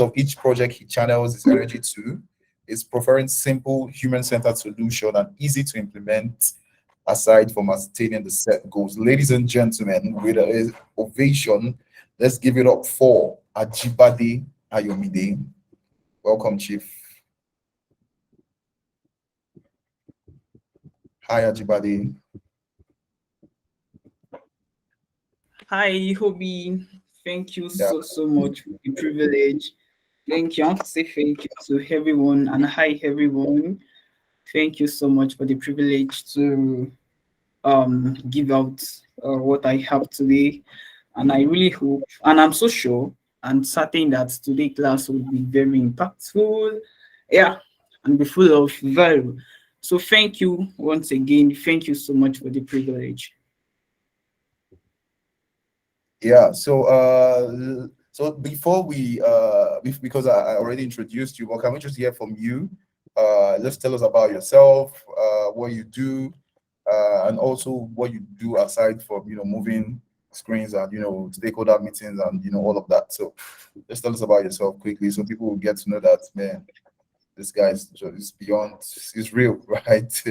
of each project he channels his energy to is preferring simple, human-centered solution and easy to implement aside from attaining the set goals. Ladies and gentlemen, with an ovation, let's give it up for Ajibade Ayomide. Welcome, Chief. Hi, Ajibade. Hi, Hobby. Thank you so much for the privilege. Thank you. I want to say thank you to everyone and hi everyone. Thank you so much for the privilege to give out what I have today. And I really hope, and I'm so sure and certain that today's class will be very impactful. Yeah, and be full of value. So thank you once again. Thank you so much for the privilege. Yeah, so before we because I already introduced you, but can we just hear from you? Just tell us about yourself, what you do, and also what you do aside from moving screens and stakeholder meetings and all of that. So just tell us about yourself quickly so people will get to know that, man, this guy is beyond, is real, right?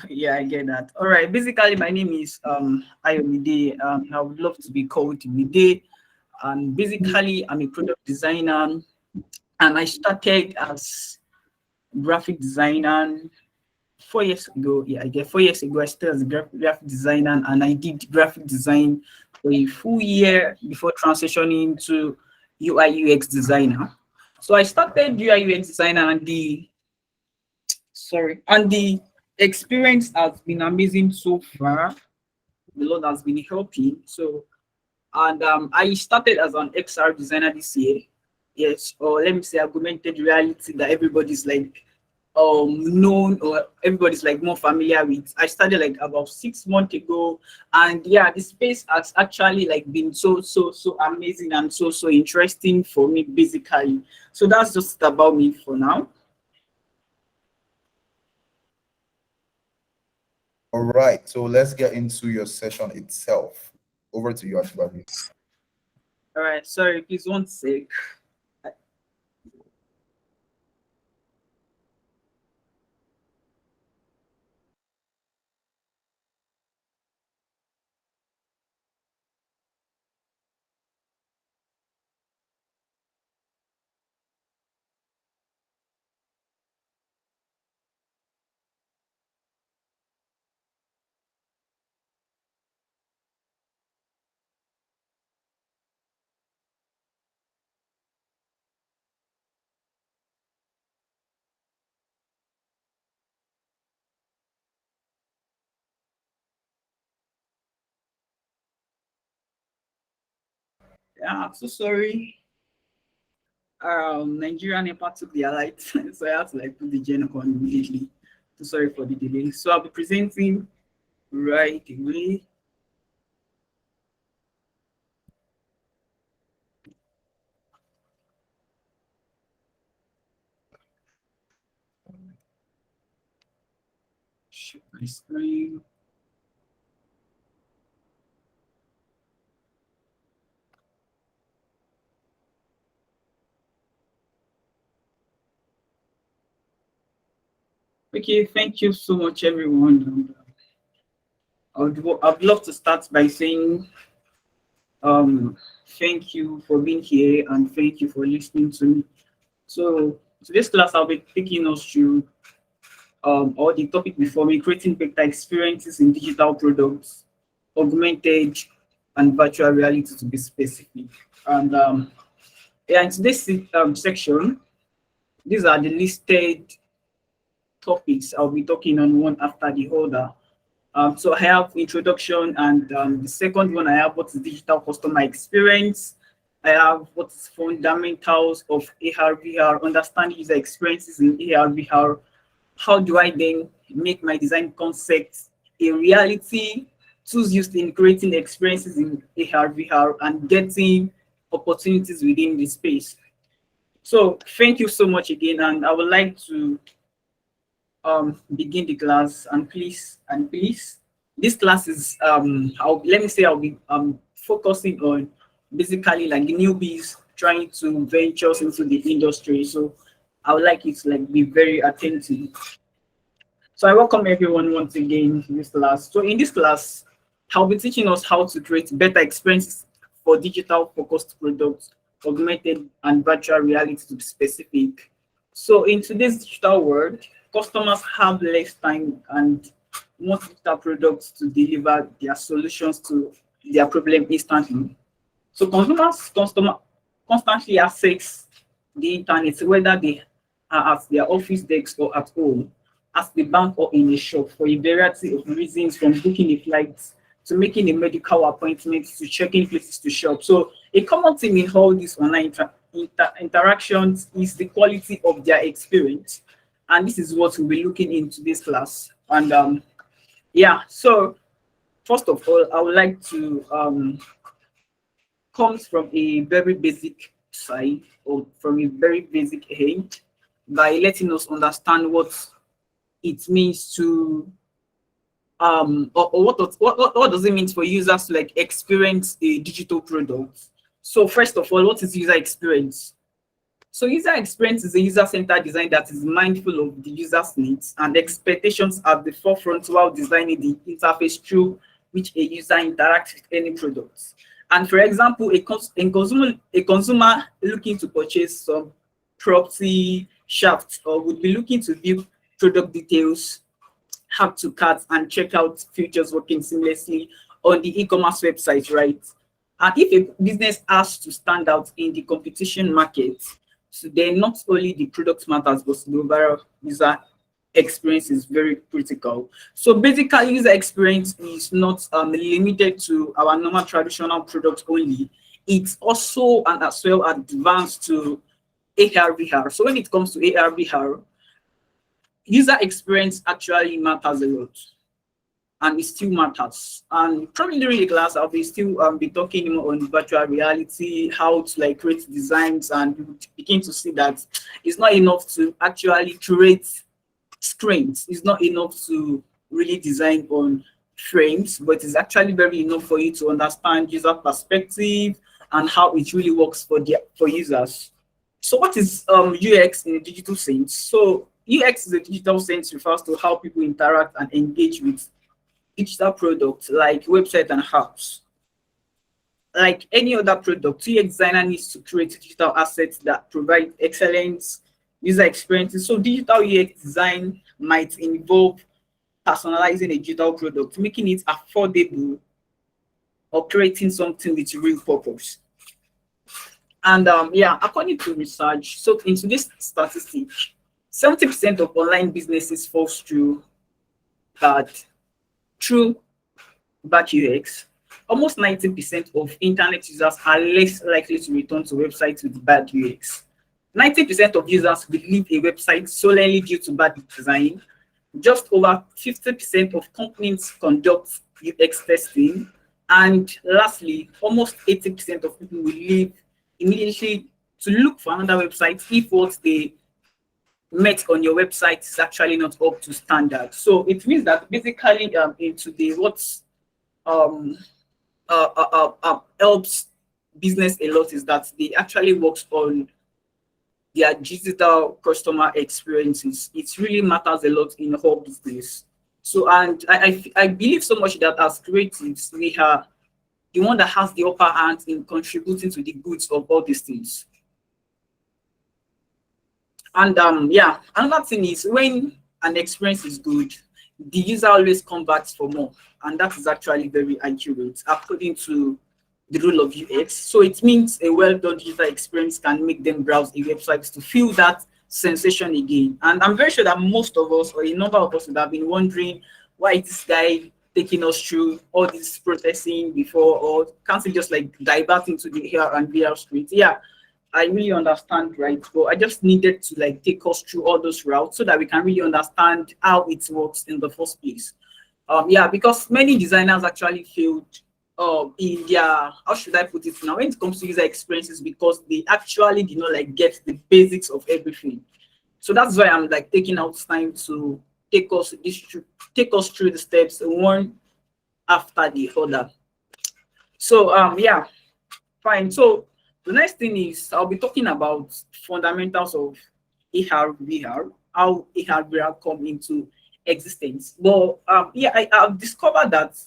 Yeah, I get that. All right. Basically, my name is Ayomide. I would love to be called Mide. And basically, I'm a product designer, and I started as graphic designer 4 years ago. Yeah, I guess 4 years ago, I started as a graphic designer, and I did graphic design for a full year before transitioning to UI UX designer. So I started UI UX designer, and the experience has been amazing so far. The Lord has been helping. So, and I started as an XR designer this year. Yes, or let me say augmented reality that everybody's like known or everybody's like more familiar with. I started like about 6 months ago, and yeah, the space has actually like been so amazing and so interesting for me basically. So that's just about me for now. All right, so let's get into your session itself. Over to you, Ashwadi. All right, sorry, please one sec. Yeah, I'm so sorry. Nigerian NEPA took their light, so I had to like put the gen on immediately. So sorry for the delay. So I'll be presenting right away. Share my screen. Okay, thank you so much, everyone. I'd love to start by saying um, thank you for being here and thank you for listening to me. So today's class, I'll be taking us through or the topic before me, creating better experiences in digital products, augmented and virtual reality to be specific. And yeah, in today's section, these are the listed topics I'll be talking on one after the other. So I have introduction, and the second one I have what is digital customer experience. I have what is fundamentals of AR VR, understanding user experiences in AR VR. How do I then make my design concept a reality? Tools used in creating experiences in AR VR and getting opportunities within the space. So thank you so much again, and I would like to begin the class. And please, this class is let me say I'll be focusing on basically like the newbies trying to venture into the industry. So I would like you to like be very attentive. So I welcome everyone once again in this class. So in this class, I'll be teaching us how to create better experiences for digital focused products, augmented and virtual reality to be specific. So in today's digital world, customers have less time and more digital products to deliver their solutions to their problem instantly. So constantly access the internet, whether they are at their office desk or at home, at the bank or in a shop, for a variety of reasons, from booking a flight to making a medical appointment to checking places to shop. So a common theme in all these online interactions is the quality of their experience. And this is what we'll be looking into this class. And yeah, so first of all, I would like to comes from a very basic side or from a very basic end by letting us understand what it means to or what does it mean for users to like experience a digital product. So first of all, what is user experience? So user experience is a user-centered design that is mindful of the user's needs and expectations at the forefront while designing the interface through which a user interacts with any product. And for example, a consumer looking to purchase some property shaft or would be looking to view product details, have to cart and check out features working seamlessly on the e-commerce website, right? And if a business has to stand out in the competition market, so then not only the product matters, but the overall user experience is very critical. So basically, user experience is not limited to our normal traditional product only. It's also and as well advanced to AR VR. So when it comes to AR VR, user experience actually matters a lot, and it still matters. And probably during the class, I'll be still be talking more on virtual reality, how to like create designs, and you begin to see that it's not enough to actually create screens. It's not enough to really design on frames, but it's actually very enough for you to understand user perspective and how it really works for users. So what is UX in a digital sense? So UX is a digital sense refers to how people interact and engage with digital products like websites and apps. Like any other product, UX designer needs to create digital assets that provide excellent user experiences. So digital UX design might involve personalizing a digital product, making it affordable, or creating something with real purpose. And yeah, according to research, so in today's statistic, 70% of online businesses falls through bad through bad UX. Almost 90% of internet users are less likely to return to websites with bad UX. 90% of users will leave a website solely due to bad design. Just over 50% of companies conduct UX testing. And lastly, almost 80% of people will leave immediately to look for another website if what they met on your website is actually not up to standard. So it means that basically into the what's helps business a lot is that they actually works on their digital customer experiences. It really matters a lot in the whole business. So, and I believe so much that as creatives, we are the one that has the upper hand in contributing to the goods of all these things. And yeah, another thing is when an experience is good, the user always comes back for more. And that is actually very accurate according to the rule of UX. So it means a well-done user experience can make them browse a website to feel that sensation again. And I'm very sure that most of us, or a number of us, would have been wondering why is this guy taking us through all this processing before, or can't he just like divert into the AR and VR street? Yeah, I really understand, right? But I just needed to like take us through all those routes so that we can really understand how it works in the first place. Yeah, because many designers actually failed in their, how should I put it now, when it comes to user experiences, because they actually did not like get the basics of everything. So that's why I'm like taking out time to take us through the steps one after the other. So yeah, fine. So The next thing is I'll be talking about fundamentals of AR, VR, how AR, VR come into existence. But yeah, I've discovered that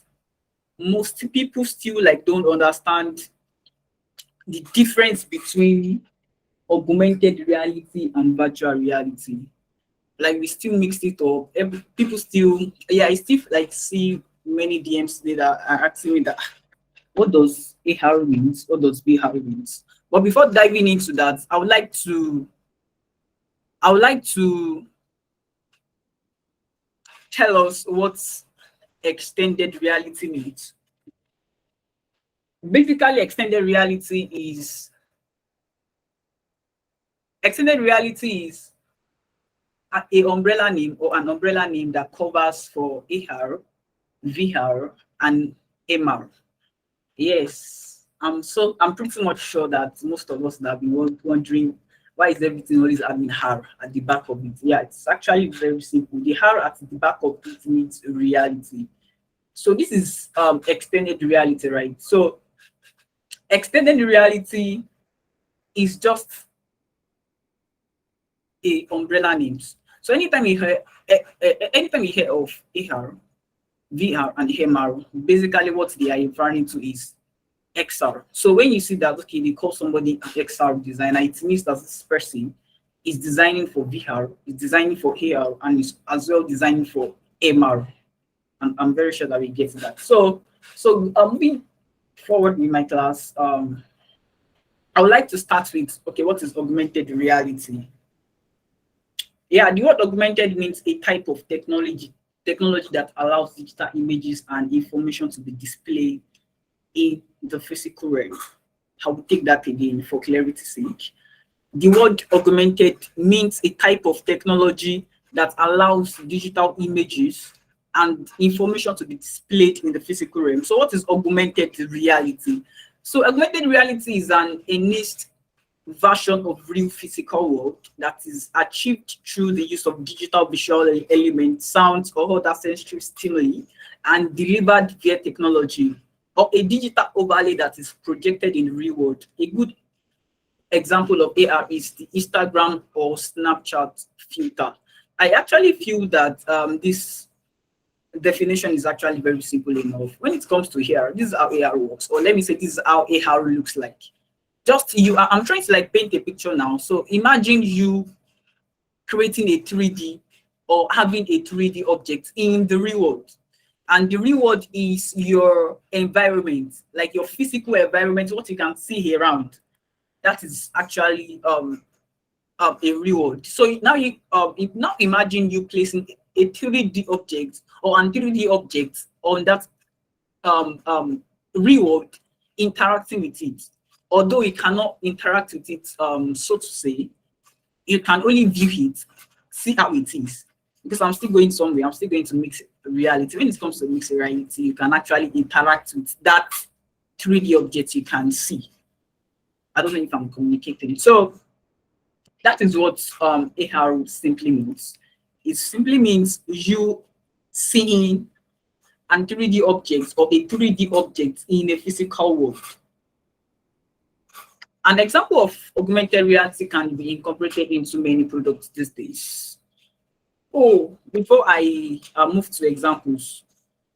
most people still like don't understand the difference between augmented reality and virtual reality. Like we still mix it up. People still, yeah, I still like see many DMs today that are asking me that what does AR means, what does VR means. But before diving into that, I would like to tell us what extended reality means. Basically, extended reality is a umbrella name or an umbrella name that covers for AR, VR, and MR. Yes, I'm pretty much sure that most of us that have been wondering why is everything always having R at the back of it. Yeah, it's actually very simple. The R at the back of it means reality. So this is extended reality, right? So extended reality is just a umbrella names. So anytime you hear of AR, VR, and MR, basically what they are referring to is XR. So when you see that, okay, they call somebody an XR designer, it means that this person is designing for VR, is designing for AR, and is as well designing for MR. And I'm very sure that we get that. So moving forward with my class, I would like to start with, okay, what is augmented reality? Yeah, the word augmented means a type of technology that allows digital images and information to be displayed in the physical realm. I will take that again for clarity's sake. The word augmented means a type of technology that allows digital images and information to be displayed in the physical realm. So what is augmented reality? So augmented reality is an enhanced version of real physical world that is achieved through the use of digital visual elements, sounds, or other sensory stimuli, and delivered via technology or a digital overlay that is projected in the real world. A good example of AR is the Instagram or Snapchat filter. I actually feel that this definition is actually very simple enough. When it comes to AR, this is how AR works, or let me say this is how AR looks like. Just I'm trying to like paint a picture now. So imagine you creating a 3D or having a 3D object in the real world. And the real world is your environment, like your physical environment, what you can see around. That is actually a real world. So now now imagine you placing a 3D object or an 3D object on that real world, interacting with it. Although you cannot interact with it, so to say, you can only view it, see how it is. Because I'm still going somewhere, I'm still going to mix reality. When it comes to mixed reality, you can actually interact with that 3D object you can see. I don't know if I'm communicating. So that is what AR simply means. It simply means you seeing an 3D object or a 3D object in a physical world. An example of augmented reality can be incorporated into many products these days. Oh, before I move to examples,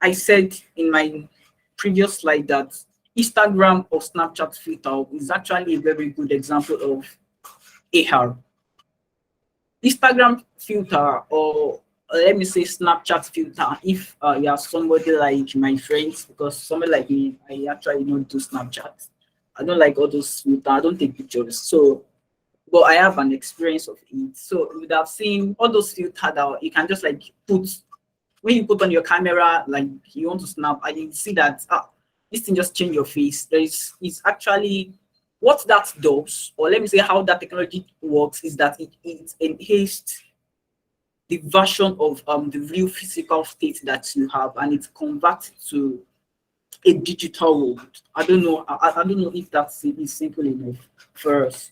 I said in my previous slide that Instagram or Snapchat filter is actually a very good example of AR. Instagram filter, or let me say Snapchat filter, if you are somebody like my friends, because somebody like me, I actually don't do Snapchat. I don't like all those filters. I don't take pictures. So but I have an experience of it. So you would have seen all those filters that you can just like put when you put on your camera, like you want to snap, and you see that this thing just change your face. It's actually what that does, or let me say how that technology works, is that it enhances the version of the real physical state that you have, and it converts to a digital world. I don't know. I don't know if that's is simple enough for us.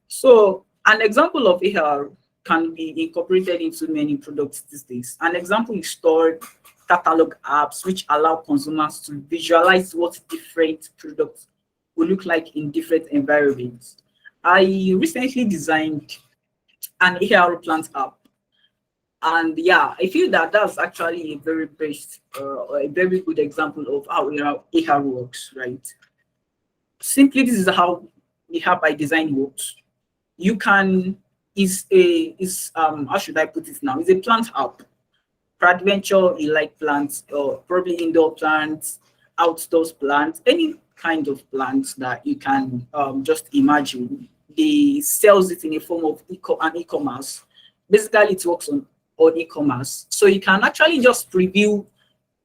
So an example of AR can be incorporated into many products these days. An example is stored catalog apps, which allow consumers to visualize what different products will look like in different environments. I recently designed an AR plant app, and yeah, I feel that that's actually a very best, or a very good example of how AR works, right? Simply, this is how the app I designed works. You can is how should I put it now? It's a plant app. Peradventure, you like plants, or probably indoor plants, outdoors plants, any kind of plants that you can just imagine. They sells it in a form of an e-commerce. Basically, it works on e-commerce, so you can actually just preview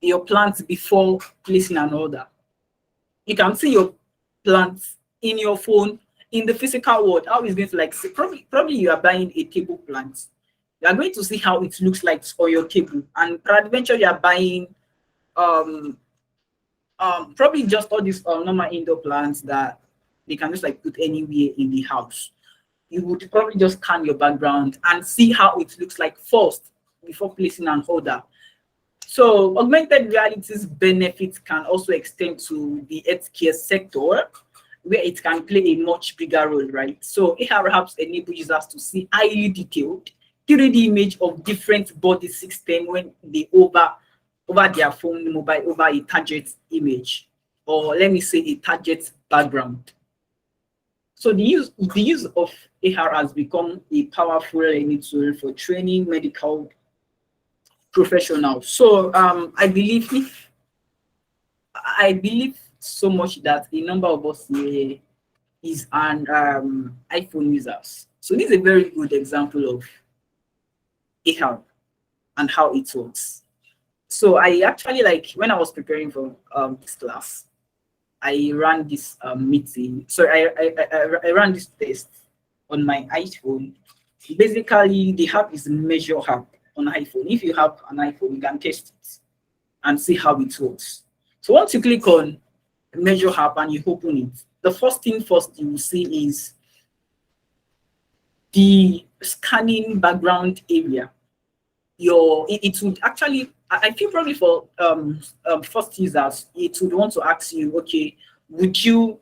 your plants before placing an order. You can see your plants in your phone in the physical world. How it's going to like see, probably you are buying a table plant. You are going to see how it looks like on your table, and peradventure you are buying um probably just all these normal indoor plants that they can just like put anywhere in the house. You would probably just scan your background and see how it looks like first before placing an order. So augmented reality's benefits can also extend to the healthcare sector, where it can play a much bigger role, right? So AR perhaps enable users to see highly detailed 3D image of different body system when they over their phone mobile over a target image, or let me say a target background. So the use of AR has become a powerful learning tool for training medical professionals. So I believe so much that a number of us here is an iPhone users. So this is a very good example of AR and how it works. So I actually like when I was preparing for this class, I ran this meeting. So I ran this test on my iPhone. Basically, the app is Measure app on iPhone. If you have an iPhone, you can test it and see how it works. So once you click on Measure app and you open it, the first thing first you will see is the scanning background area. It would actually, I feel probably for first users, it would want to ask you, okay, would you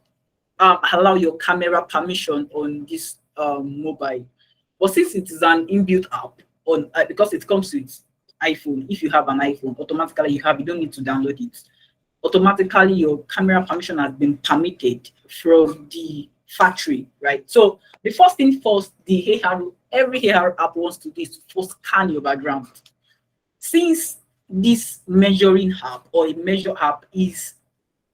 allow your camera permission on this mobile? But since it is an inbuilt app on because it comes with iPhone, if you have an iPhone, automatically you don't need to download it. Automatically your camera permission has been permitted from the factory, right? So the first thing first, every AR app wants to do is to first scan your background. Since this measuring app or a measure app is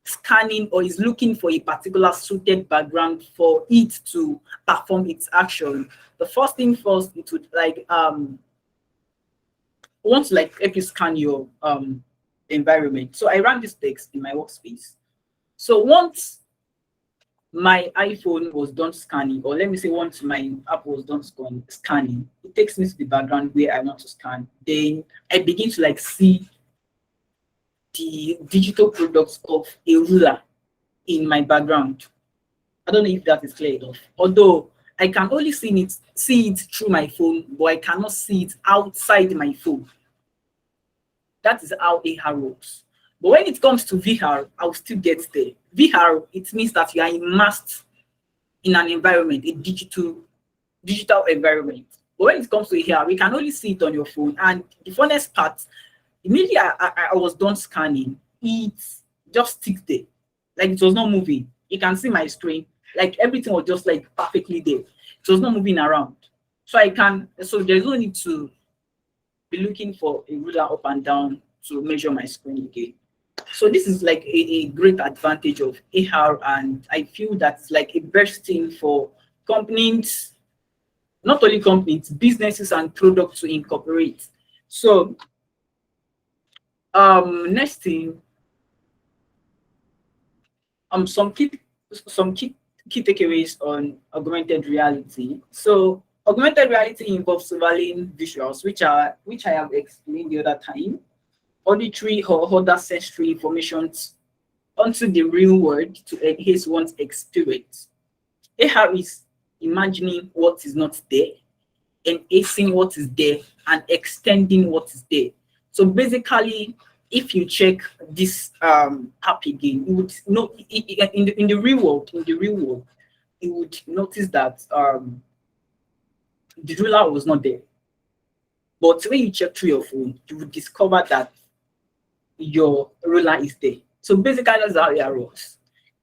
scanning or is looking for a particular suited background for it to perform its action, the first thing first, it would like want to like help you scan your environment. So I ran this text in my workspace. So once my iPhone was done scanning, or let me say once my app was done scanning, it takes me to the background where I want to scan. Then I begin to like see the digital products of a ruler in my background. I don't know if that is clear enough. Although I can only see it through my phone, but I cannot see it outside my phone. That is how AR works. But when it comes to VR, I'll still get there. VR, it means that you are immersed in an environment, a digital environment. But when it comes to AR, we can only see it on your phone. And the funnest part, immediately I was done scanning, it just stick there. Like it was not moving. You can see my screen. Like everything was just like perfectly there. It was not moving around. So there's no need to be looking for a ruler up and down to measure my screen again. So this is like a great advantage of AR, and I feel that's like a best thing for companies, not only companies, businesses and products to incorporate. So next thing, some key takeaways on augmented reality. So augmented reality involves surveilling visuals, which I have explained the other time, auditory or other sensory information onto the real world to enhance one's experience. AR is imagining what is not there, enhancing what is there, and extending what is there. So basically, if you check this app again, you would know in the real world, you would notice that the ruler was not there. But when you check through your phone, you will discover that your ruler is there. So basically, that's how AR works.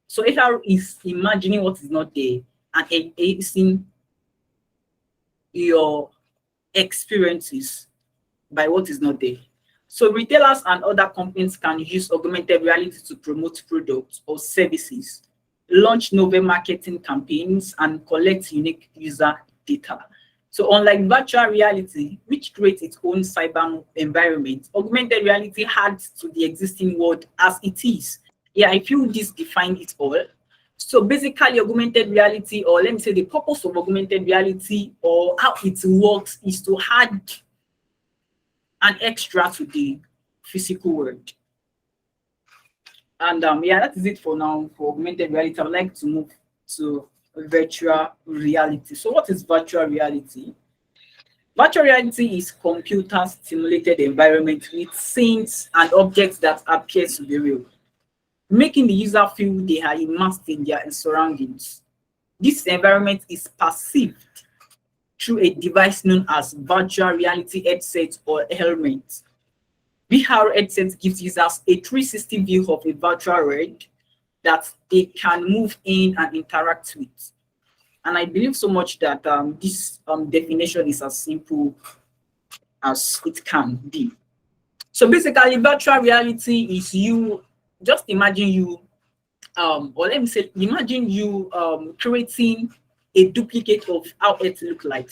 So AR is imagining what is not there and enhancing your experiences by what is not there. So retailers and other companies can use augmented reality to promote products or services, launch novel marketing campaigns, and collect unique user data. So unlike virtual reality, which creates its own cyber environment, augmented reality adds to the existing world as it is. Yeah, I feel this defines it all. So basically, augmented reality, or let me say the purpose of augmented reality or how it works, is to add an extra to the physical world. And yeah, that is it for now for augmented reality. I would like to move to virtual reality. So what is virtual reality? Virtual reality is computer stimulated environment with scenes and objects that appear to be real, making the user feel they are immersed in their surroundings. This environment is perceived through a device known as virtual reality headset or helmet. VR headset gives users a 360 view of a virtual world that they can move in and interact with. And I believe so much that this definition is as simple as it can be. So basically, virtual reality is you, just imagine you, or let me say, imagine you creating a duplicate of how it looks like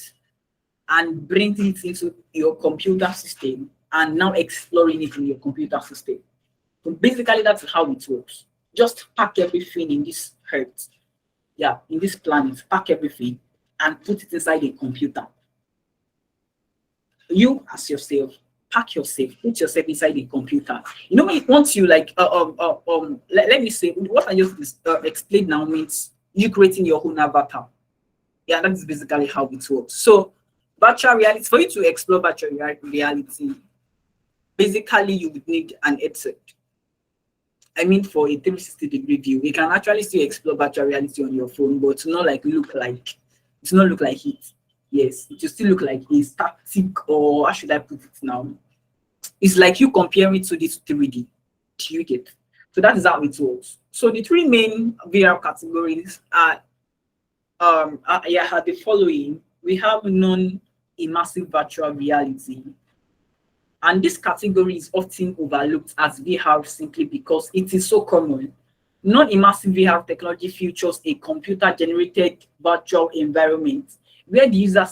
and bringing it into your computer system and now exploring it in your computer system. So basically, that's how it works. Just pack everything in this earth, yeah, in this planet, pack everything and put it inside a computer. You as yourself, pack yourself, put yourself inside a computer. You know, once you like, let me say, what I just explained now means you creating your own avatar. Yeah, that's basically how it works. So, virtual reality, for you to explore virtual reality, basically you would need an headset. I mean, for a 360-degree view, you can actually still explore virtual reality on your phone, but to not like look like it. Yes, it will still look like a static, or how should I put it now? It's like you compare it to this 3D. Do you get? So that is how it works. So the three main VR categories are the following. We have non-immersive virtual reality. And this category is often overlooked as VR simply because it is so common. Non-immersive VR technology features a computer-generated virtual environment where the user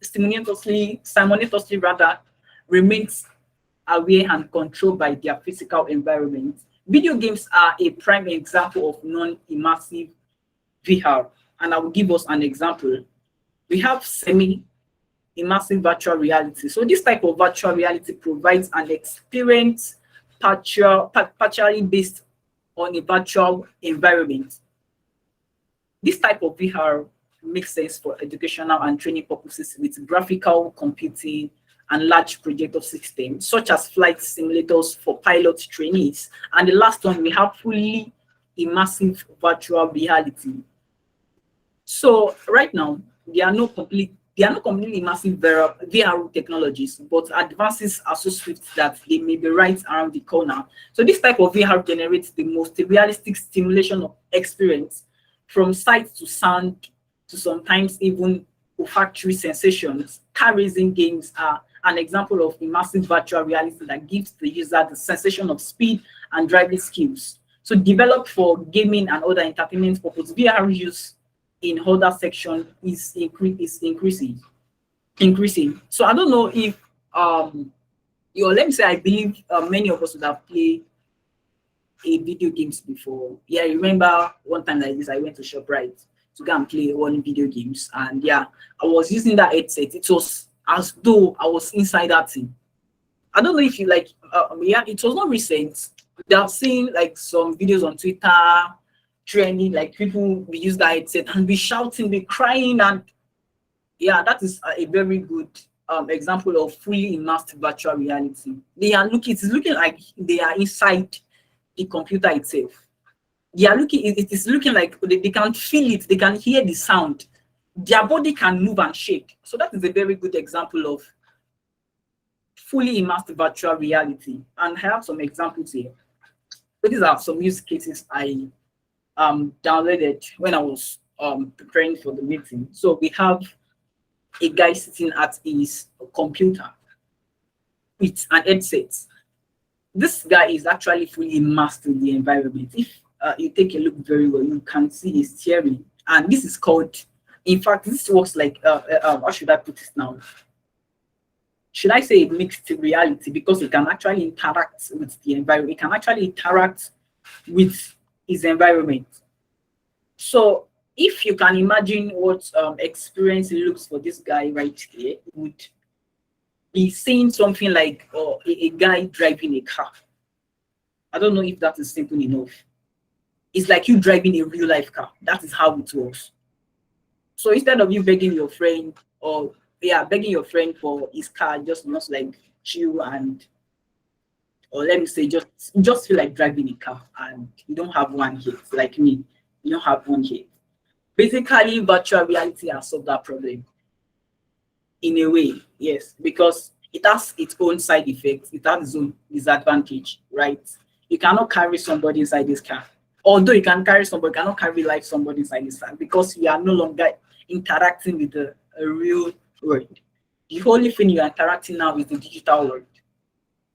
simultaneously remains aware and controlled by their physical environment. Video games are a prime example of non-immersive VR, and I will give us an example. We have semi-immersive virtual reality. So this type of virtual reality provides an experience partially based on a virtual environment. This type of VR makes sense for educational and training purposes with graphical computing and large projector systems, such as flight simulators for pilot trainees. And the last one, we have fully immersive virtual reality. So right now, there are no completely immersive VR technologies, but advances are so swift that they may be right around the corner. So this type of VR generates the most realistic stimulation of experience, from sight to sound to sometimes even olfactory sensations. Car racing games are an example of immersive virtual reality that gives the user the sensation of speed and driving skills. So developed for gaming and other entertainment purposes, VR use in other section is increasing. So I don't know if let me say, I believe many of us would have played a video games before. Yeah, I remember one time like this, I went to ShopRite to go and play one video games, and yeah, I was using that headset. It was as though I was inside that thing. I don't know if you like, yeah, it was not recent. I've seen like some videos on Twitter training, like people we use that headset and be shouting, be crying, and yeah, that is a very good example of fully immersed virtual reality. They are looking, it's looking like they are inside the computer itself. They are looking, it is looking like they can feel it, they can hear the sound, their body can move and shake. So that is a very good example of fully immersed virtual reality. And I have some examples here. So these are some use cases I downloaded when I was preparing for the meeting. So we have a guy sitting at his computer with an headset. This guy is actually fully immersed in the environment. If you take a look very well, you can see he's steering, and this is called, in fact, this works like, how should I put this now? Should I say mixed reality? Because it can actually interact with the environment. It can actually interact with his environment. So if you can imagine what experience looks for this guy right here, it would be seeing something like a guy driving a car. I don't know if that is simple enough. It's like you driving a real life car. That is how it works. So instead of you begging your friend, or begging your friend for his car, just like chill and, or let me say, just feel like driving a car and you don't have one hit, like me, you don't have one hit. Basically, virtual reality has solved that problem in a way, yes, because it has its own side effects, it has its own disadvantage, right? You cannot carry somebody inside this car. Although you can carry somebody, you cannot carry like somebody inside this car because you are no longer interacting with the real world. The only thing you are interacting now is the digital world.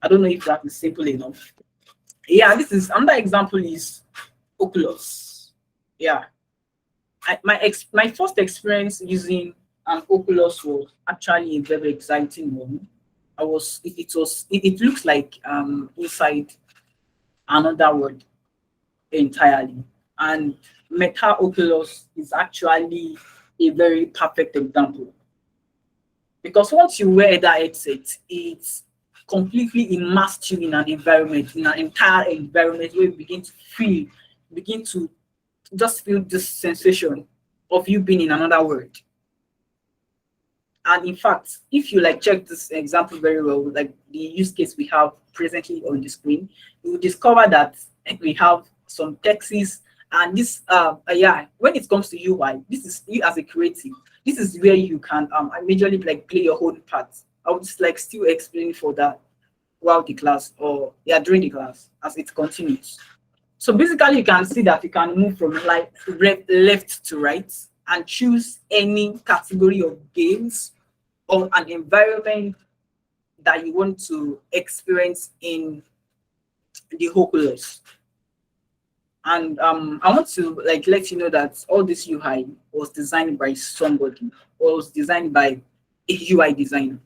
I don't know if that is simple enough. Yeah, this is another example is Oculus. Yeah. My first experience using an Oculus was actually a very exciting one. It looks like inside another world entirely. And Meta Oculus is actually a very perfect example. Because once you wear that headset, it's completely immersed you in an environment, in an entire environment where you begin to just feel this sensation of you being in another world. And in fact, if you like check this example very well, like the use case we have presently on the screen, you will discover that we have some texts, and this when it comes to UI, this is you as a creative, this is where you can majorly like play your own part. I would just like still explain for that while the class, or during the class as it continues. So basically you can see that you can move from like left to right and choose any category of games or an environment that you want to experience in the Oculus. And I want to like let you know that all this UI was designed by somebody, or was designed by a UI designer,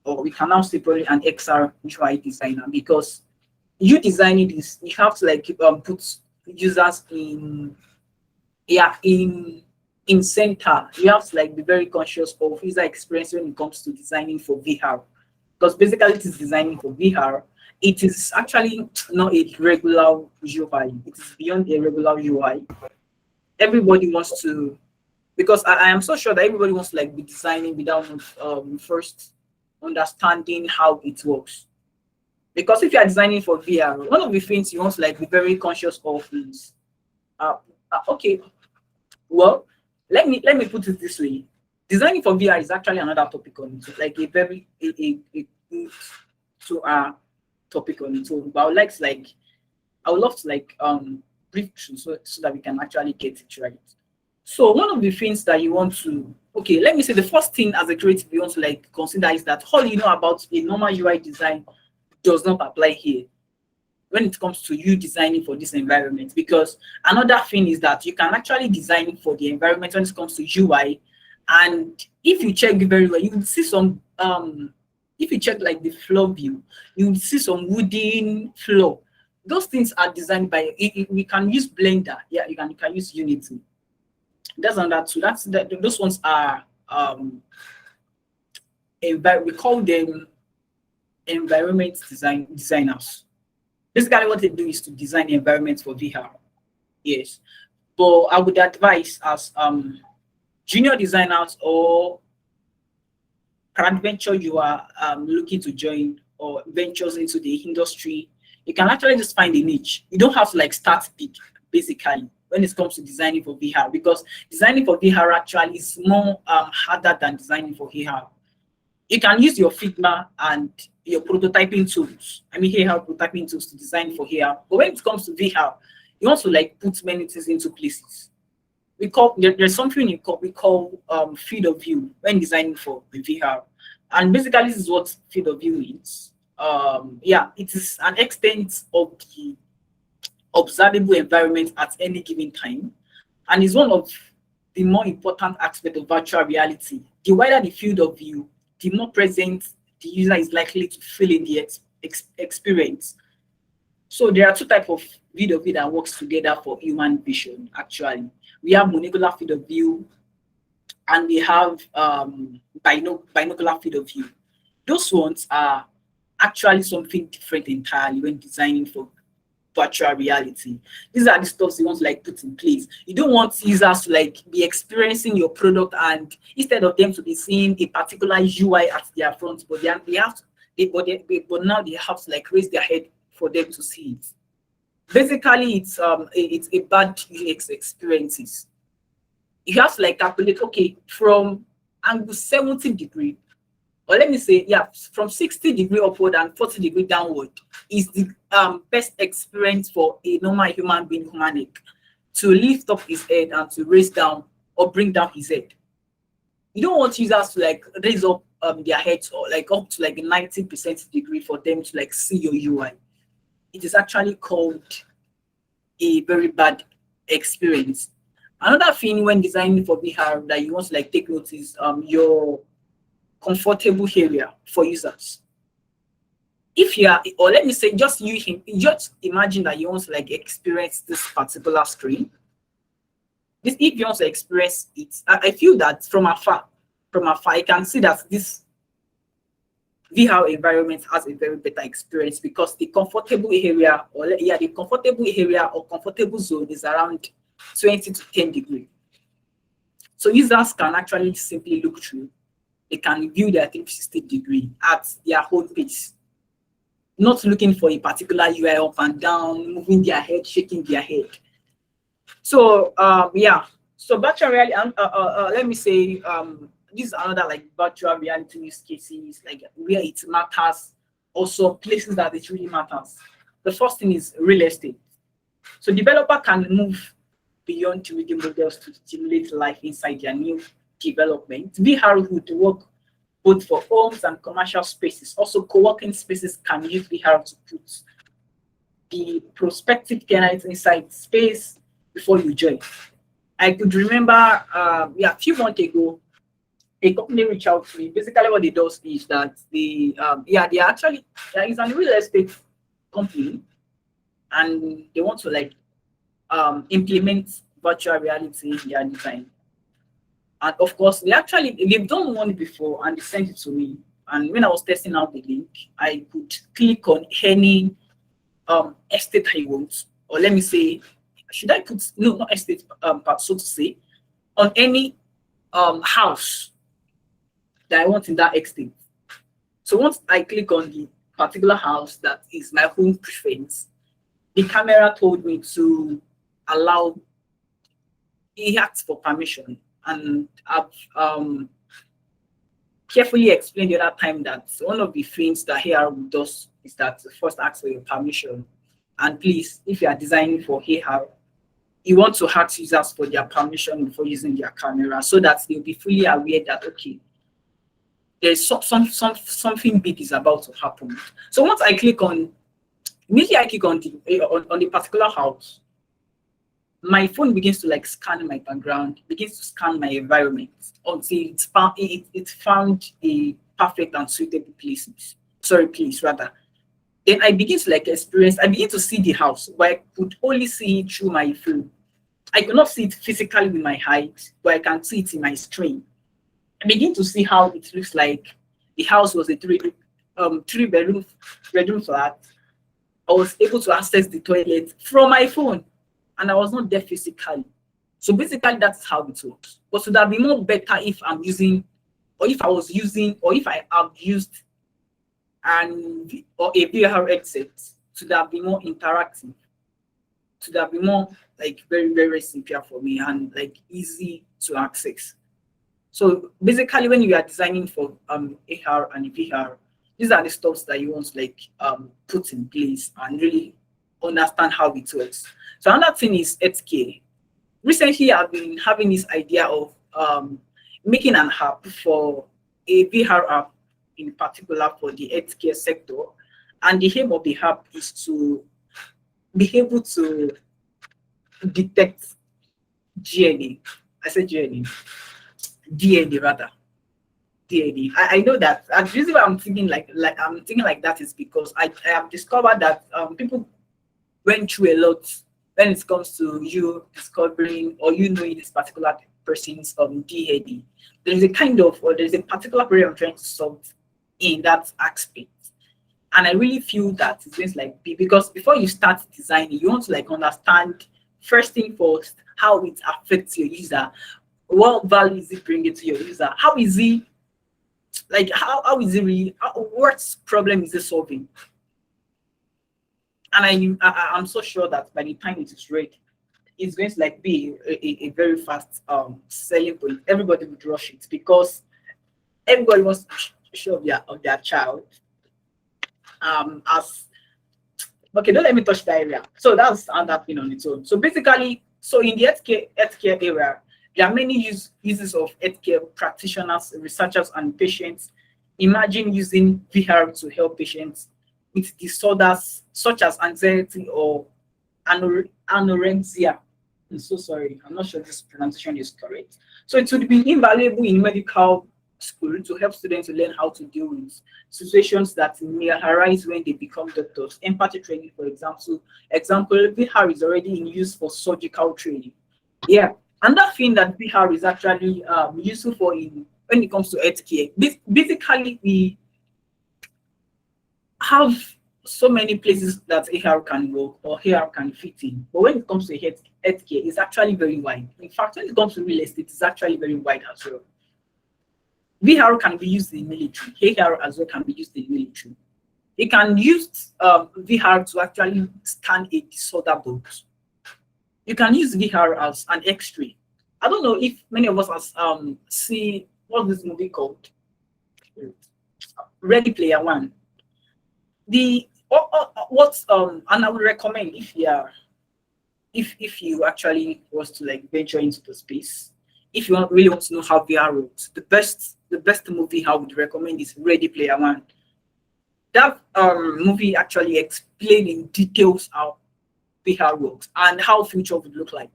or we can now say probably an XR UI designer, because you designing this, you have to like put users in center. You have to like be very conscious of user experience when it comes to designing for VR, because basically it is designing for VR. It is actually not a regular UI. It is beyond a regular UI. Everybody wants to, because I am so sure that everybody wants to like be designing without first understanding how it works. Because if you are designing for VR, one of the things you want to like be very conscious of is, okay, well, let me put it this way: designing for VR is actually another topic on it, like a very a good topic on it. So, but I would love to like brief through so that we can actually get it right. So one of the things that you want to, okay, let me say the first thing as a creative you want to like consider is that all you know about a normal UI design does not apply here when it comes to you designing for this environment. Because another thing is that you can actually design for the environment when it comes to UI, and if you check very well, you will see some if you check like the floor view, you will see some wooden floor. Those things are designed by we can use Blender. Yeah, you can use Unity. That's on that too. Those ones are we call them environment designers. Basically, what they do is to design the environment for VR. Yes, but I would advise as junior designers, or peradventure you are looking to join or ventures into the industry, you can actually just find a niche. You don't have to like start big, basically, when it comes to designing for VR, because designing for VR actually is more harder than designing for AR. You can use your Figma and your prototyping tools. I mean, AR prototyping tools to design for AR. But when it comes to VR, you want to like put many things into places. There's something we call field of view when designing for the VR, and basically this is what field of view means. Yeah, it is an extent of the observable environment at any given time, and is one of the more important aspects of virtual reality. The wider the field of view, the more present the user is likely to feel in the experience. So there are two types of field of view that works together for human vision. Actually, we have monocular field of view, and we have binocular field of view. Those ones are actually something different entirely when designing for virtual reality. These are the stuff you want to like put in place. You don't want users to like be experiencing your product, and instead of them to be seeing a particular UI at their front, but they have to, but now they have to like raise their head for them to see it. Basically, it's a bad UX experiences. You have to like calculate, okay, from angle 70 degree, or let me say, yeah, from 60 degree upward and 40 degree downward is the best experience for a normal human being, humanic, to lift up his head and to raise down or bring down his head. You don't want users to like raise up their heads or like up to like 90% degree for them to like see your UI. It is actually called a very bad experience. Another thing when designing for VR that you want to like take note is your comfortable area for users. If you are, or let me say, just imagine that you want to like experience this particular screen. If you want to experience it, I feel that from afar, I can see that this VR environment has a very better experience, because the comfortable area or comfortable zone is around 20 to 10 degrees. So users can actually simply look through. They can view their 360 degree at their own pace, not looking for a particular UI up and down, moving their head, shaking their head. So yeah, so virtual reality. Let me say this is another like virtual reality use cases, like where it matters. Also, places that it really matters. The first thing is real estate. So developer can move beyond 3D models to stimulate life inside their new development. VR would work both for homes and commercial spaces. Also, co-working spaces can use VR to put the prospective tenants inside space before you join. I could remember, a few months ago, a company reached out to me. Basically, what they do is that there is a real estate company, and they want to like implement virtual reality in their design. And of course, they've done one before and they sent it to me. And when I was testing out the link, I could click on any estate I want, or let me say, should I put no, not estate, but so to say, on any house that I want in that estate. So once I click on the particular house that is my home preference, the camera told me to allow. He asked for permission, and I've carefully explained the other time that one of the things that AR does is that first ask for your permission. And please, if you are designing for AR, you want to ask users for their permission before using their camera, so that they'll be fully aware that okay, there's something big is about to happen. So once I click on, immediately I click on the particular house, my phone begins to like scan my background, begins to scan my environment until it found a perfect and suitable place rather. Then I begin to like experience, I begin to see the house, but I could only see it through my phone. I could not see it physically with my eyes, but I can see it in my screen. I begin to see how it looks like. The house was a three-bedroom flat. I was able to access the toilet from my phone, and I was not there physically. So basically, that's how it works. But would that be more better if I'm using or if I was using, or if I have used or a VR headset to that be more interactive, to that be more like very, very simple for me and like easy to access. So basically, when you are designing for AR and VR, these are the stuffs that you want to like put in place and really understand how it works. So another thing is healthcare. Recently, I've been having this idea of making an app for a VR app in particular for the healthcare sector. And the aim of the app is to be able to detect DNA. I said DNA, DNA rather. DNA. I know that. And the reason why I'm thinking like I'm thinking like that is because I have discovered that people went through a lot when it comes to you discovering or you knowing this particular person's DNA. There's a kind of or there's a particular problem I'm trying to solve in that aspect. And I really feel that it's just like because before you start designing, you want to like understand first thing first how it affects your user, what value is it bringing to your user, how is it like how is it really what problem is it solving? And I'm so sure that by the time it is ready, it's going to like be a very fast selling point. Everybody would rush it because everybody wants to show of their child as okay. Don't let me touch that area. So that's another thing on its own. So basically, so in the healthcare area, there are many uses of healthcare practitioners, researchers, and patients. Imagine using VR to help patients with disorders such as anxiety or anorexia. I'm so sorry. I'm not sure this pronunciation is correct. So it would be invaluable in medical school to help students learn how to deal with situations that may arise when they become doctors. Empathy training, for example, VR is already in use for surgical training. Yeah, another thing that VR is actually useful for in when it comes to healthcare. Basically, we have so many places that AR can work or AR can fit in. But when it comes to healthcare, it's actually very wide. In fact, when it comes to real estate, it's actually very wide as well. VR can be used in military. AR as well can be used in military. It can use VR to actually scan a disorder box. You can use VR as an X-ray. I don't know if many of us has see what's this movie called? Ready Player One. And I would recommend if you are if you actually was to like venture into the space, if you really want to know how VR works, the best movie I would recommend is Ready Player One. That movie actually explains in details how VR works and how future would look like.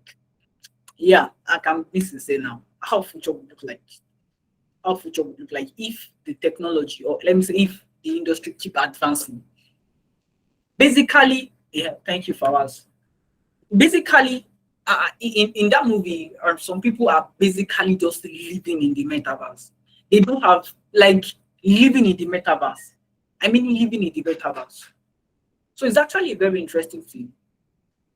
Yeah, I can be sincere now. How future would look like. How future would look like if the technology, or let me say, if the industry keep advancing. Basically, yeah, thank you for us. Basically, in that movie, some people are basically just living in the metaverse. They don't have like living in the metaverse. I mean, living in the metaverse. So it's actually a very interesting thing,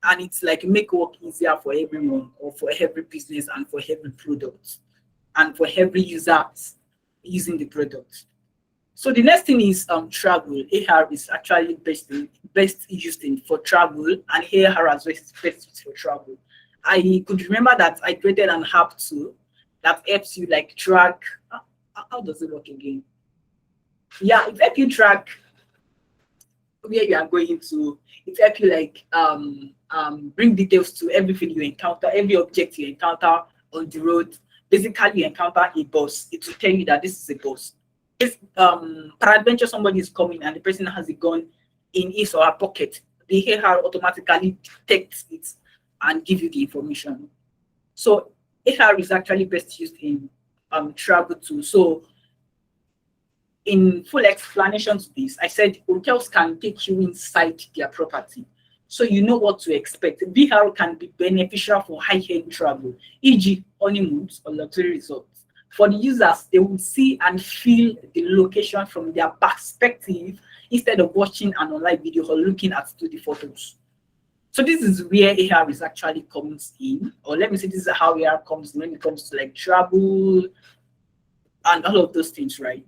and it's like make work easier for everyone, or for every business, and for every product, and for every user using the product. So the next thing is travel. AR is actually best used in for travel, and AR as well is best used for travel. I could remember that I created an app too that helps you like track. How does it work again? Yeah, it helps you track where you are going to. It helps you like bring details to everything you encounter, every object you encounter on the road. Basically, you encounter a bus. It will tell you that this is a bus. If peradventure somebody is coming and the person has a gun in his or her pocket, the AR automatically detects it and give you the information. So AR is actually best used in travel too. So in full explanation to this, I said hotels can take you inside their property, so you know what to expect. VR can be beneficial for high-end travel, e.g., honeymoons or luxury resorts. For the users, they will see and feel the location from their perspective instead of watching an online video or looking at 2D photos. So this is where AR is actually comes in, or let me say this is how AR comes in when it comes to like travel, and all of those things, right?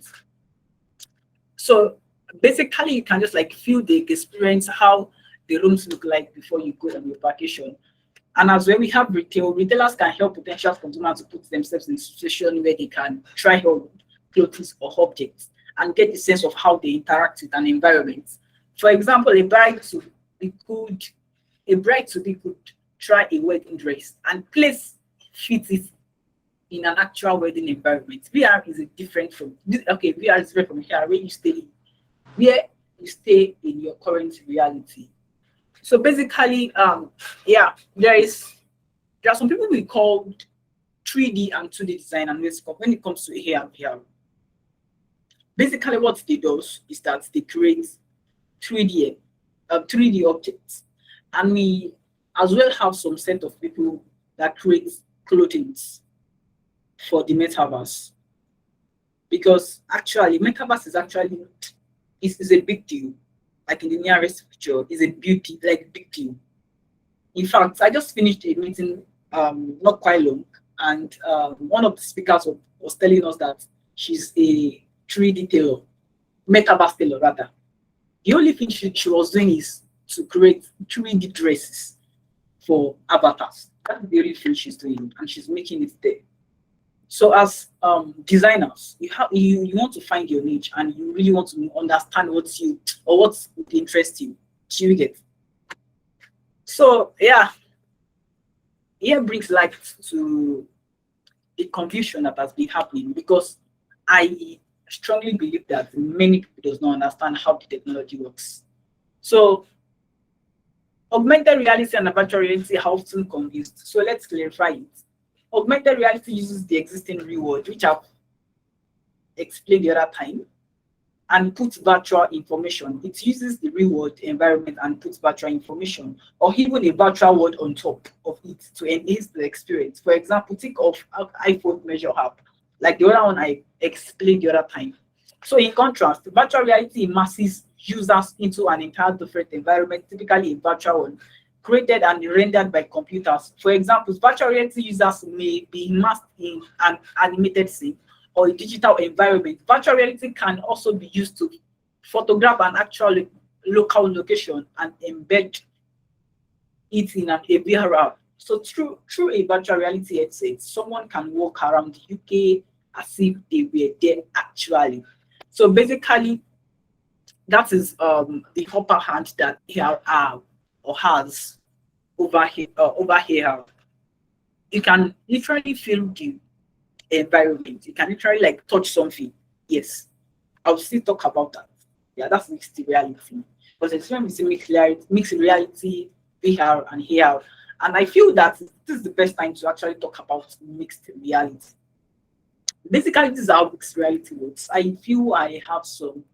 So basically, you can just like feel the experience, how the rooms look like before you go on your vacation. And as well, we have retail. Retailers can help potential consumers to put themselves in a situation where they can try on clothes or objects and get the sense of how they interact with an environment. For example, a bride to be could try a wedding dress and place fit it in an actual wedding environment. VR is a different from okay, VR is different from here where you stay in your current reality. So basically, yeah, there are some people we call 3D and 2D design and when it comes to AR. Basically, what they do is that they create 3D objects, and we as well have some set of people that create clothing for the metaverse, because actually metaverse is a big deal. Like in the nearest future, is a beauty like big deal. In fact, I just finished a meeting not quite long, and one of the speakers was telling us that she's a 3D tailor, metaverse tailor rather. The only thing she was doing is to create 3D dresses for avatars. That's the only thing she's doing, and she's making it there. So as designers, you want to find your niche, and you really want to understand what interests you. Do you get? So yeah, here brings light to the confusion that has been happening, because I strongly believe that many people does not understand how the technology works. So augmented reality and virtual reality are often confused. So let's clarify it. Augmented reality uses the existing real world, which I've explained the other time, and puts virtual information. It uses the real world environment and puts virtual information, or even a virtual world on top of it to enhance the experience. For example, think of iPhone Measure app, like the other one I explained the other time. So in contrast, virtual reality immerses users into an entirely different environment, typically a virtual one, created and rendered by computers. For example, virtual reality users may be immersed in an animated scene or a digital environment. Virtual reality can also be used to photograph an actual local location and embed it in a VR app. So through a virtual reality headset, someone can walk around the UK as if they were there actually. So basically, that is the upper hand that AR or has over here. You can literally feel the environment. You can literally like touch something. Yes, I'll still talk about that. Yeah, that's mixed reality. Because it's when we say mixed reality, VR and AR. And I feel that this is the best time to actually talk about mixed reality. Basically, this is how mixed reality works. I feel I have some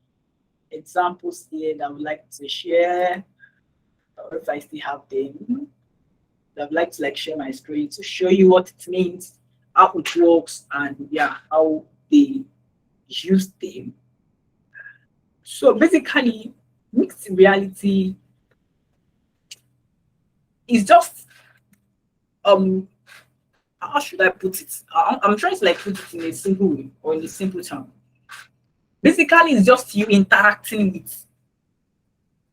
examples here that I would like to share, or if I still have them. I'd like to like share my screen to show you what it means, how it works, and yeah, how they use them. So basically, mixed reality is just how should I put it? I'm trying to like put it in a simple way or in a simple term. Basically, it's just you interacting with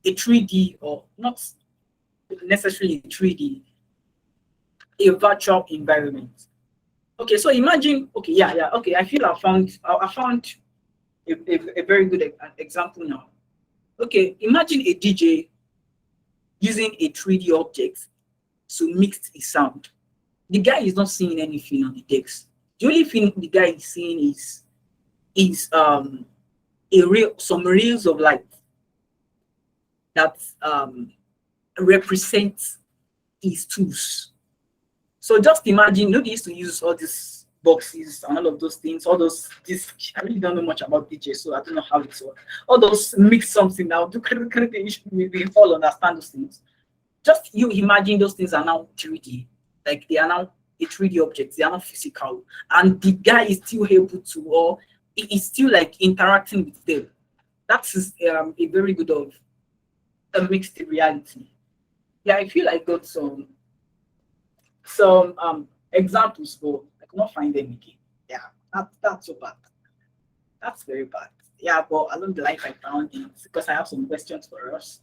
a 3D, or not necessarily 3D, a virtual environment. Okay, so imagine, okay, yeah, okay, I feel I found a very good example now. Okay, imagine a DJ using a 3D object to mix a sound. The guy is not seeing anything on the decks. The only thing the guy is seeing is some rays of light that represent his tools. So just imagine, they used to use all these boxes and all of those things, all those discs. I really don't know much about DJ, so I don't know how it works. All those mix something now, we all understand those things. Just you imagine those things are now 3D, like they are now a 3D object, they are not physical, and the guy is still able to, or he is still like interacting with them. That is a very good of a mixed reality. Yeah, I feel I got some examples, but I cannot find them again. Yeah, that's so bad. That's very bad. Yeah, but along the life I found it because I have some questions for us.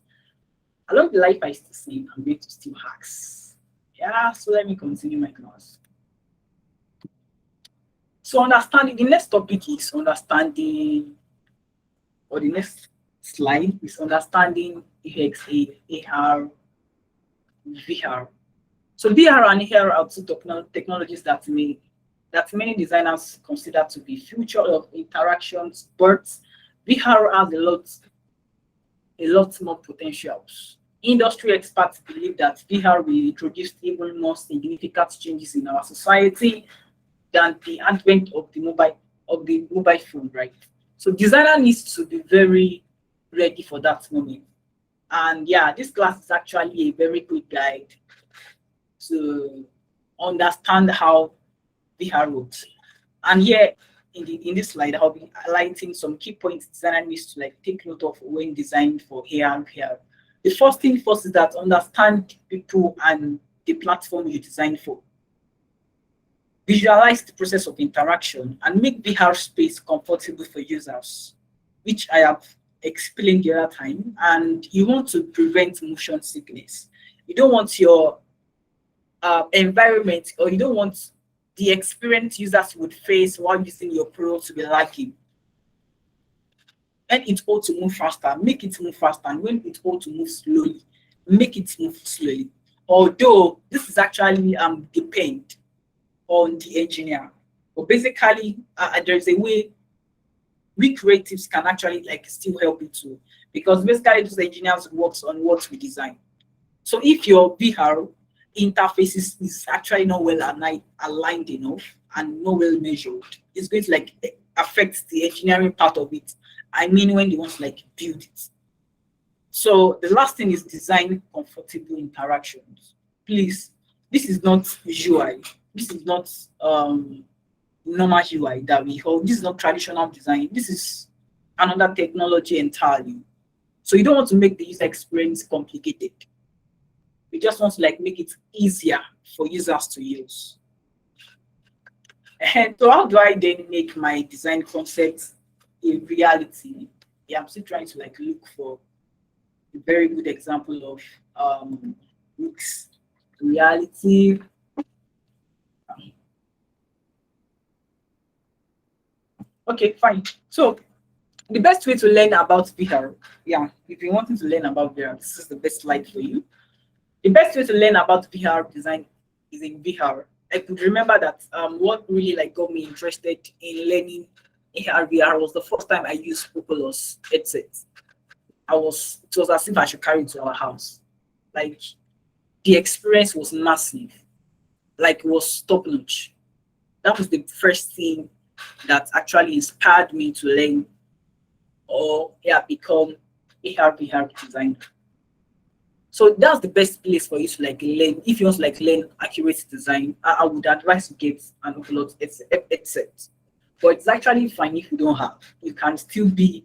Along the life I still see, I'm going to still hacks. Yeah, so let me continue my class. So understanding the next topic is understanding, or the next slide is understanding AXA, AR, VR. So VR and AR are two technologies that many designers consider to be future of interactions, but VR has a lot more potentials. Industry experts believe that VR will introduce even more significant changes in our society than the advent of the mobile phone, right? So designer needs to be very ready for that moment. And yeah, this class is actually a very good guide to understand how VR works. And here in this slide, I'll be highlighting some key points designer needs to like take note of when designing for AR and VR. The first thing first is that understand people and the platform you design for. Visualize the process of interaction and make VR space comfortable for users, which I have explained the other time. And you want to prevent motion sickness. You don't want your environment, or you don't want the experience users would face while using your product to be lacking. When it's all to move faster, make it move faster. And when it's all to move slowly, make it move slowly. Although this is actually depend on the engineer. But basically, there's a way we creatives can actually like still help it too. Because basically those engineers works on what we design. So if your VR interfaces is actually not well aligned enough and not well measured, it's going to like affect the engineering part of it. I mean, when you want to like build it. So the last thing is design comfortable interactions. Please, this is not UI. This is not normal UI that we hold. This is not traditional design. This is another technology entirely. So you don't want to make the user experience complicated. We just want to like make it easier for users to use. And so how do I then make my design concept a reality? Yeah, I'm still trying to like look for a very good example of mixed reality. Okay, fine. So the best way to learn about VR, yeah, if you're wanting to learn about VR, this is the best slide for you. The best way to learn about VR design is in VR. I could remember that what really like got me interested in learning AR VR was the first time I used Oculus headset. It was as if I should carry it to our house. Like the experience was massive, like it was top notch. That was the first thing that actually inspired me to learn or become AR VR designer. So that's the best place for you to like learn. If you want to like learn accurate design, I would advise to get an Oculus headset. But it's actually fine if you don't have. You can still be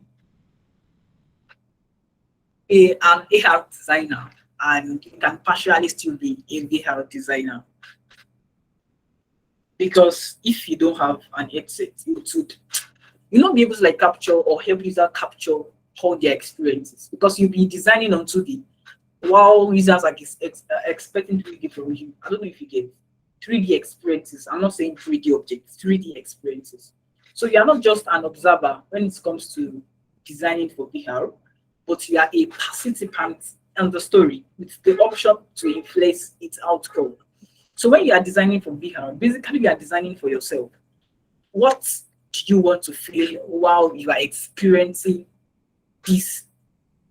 an AR designer, and you can partially still be a VR designer. Because if you don't have an headset, you'll not be able to like capture or help user capture all their experiences, because you'll be designing on 2D while users are expecting 3D from you. I don't know if you get 3D experiences. I'm not saying 3D objects, 3D experiences. So you are not just an observer when it comes to designing for VR, but you are a participant in the story with the option to influence its outcome. So when you are designing for VR, basically you are designing for yourself. What do you want to feel while you are experiencing this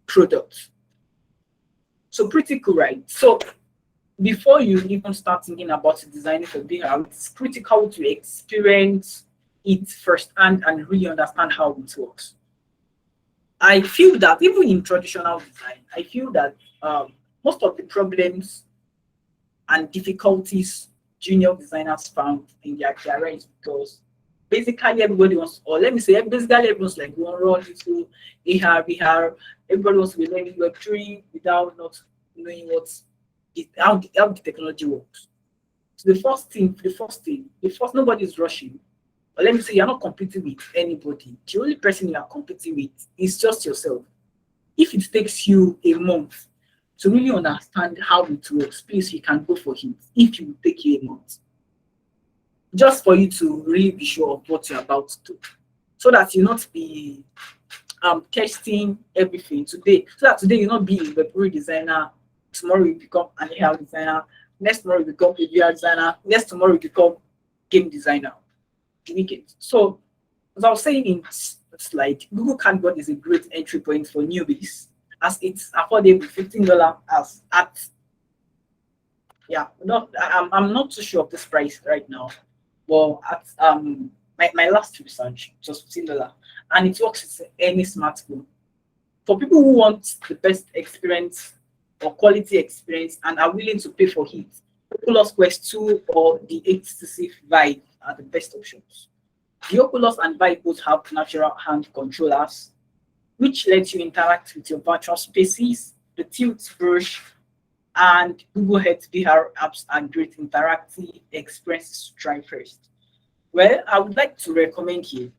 product? So pretty cool, right? So before you even start thinking about designing for VR, it's critical to experience it firsthand and really understand how it works. I feel that even in traditional design, I feel that most of the problems and difficulties junior designers found in their career is because basically everybody wants, or let me say, basically everyone's like one run into AR, VR. Everybody wants to be learning Web3 without not knowing how the technology works. So the first, nobody is rushing. Or let me say you're not competing with anybody. The only person you are competing with is just yourself. If it takes you a month to really understand how it works, please you can go for it. If it will take you a month, just for you to really be sure of what you're about to do, so that you not be testing everything today, so that today you not be a web designer, tomorrow you become an AI designer, next tomorrow you become a VR designer, next tomorrow you become game designer. So as I was saying in slide, Google Cardboard is a great entry point for newbies as it's affordable, $15 as at, yeah, no, I'm not too sure of this price right now. Well, at my last research it was $15, and it works with any smartphone. For people who want the best experience or quality experience and are willing to pay for it, Oculus Quest 2 or the HTC Vive are the best options. The Oculus and Vive both have natural hand controllers, which lets you interact with your virtual spaces. The Tilt brush and Google Health VR apps are great interactive experiences to try first. Well, I would like to recommend here,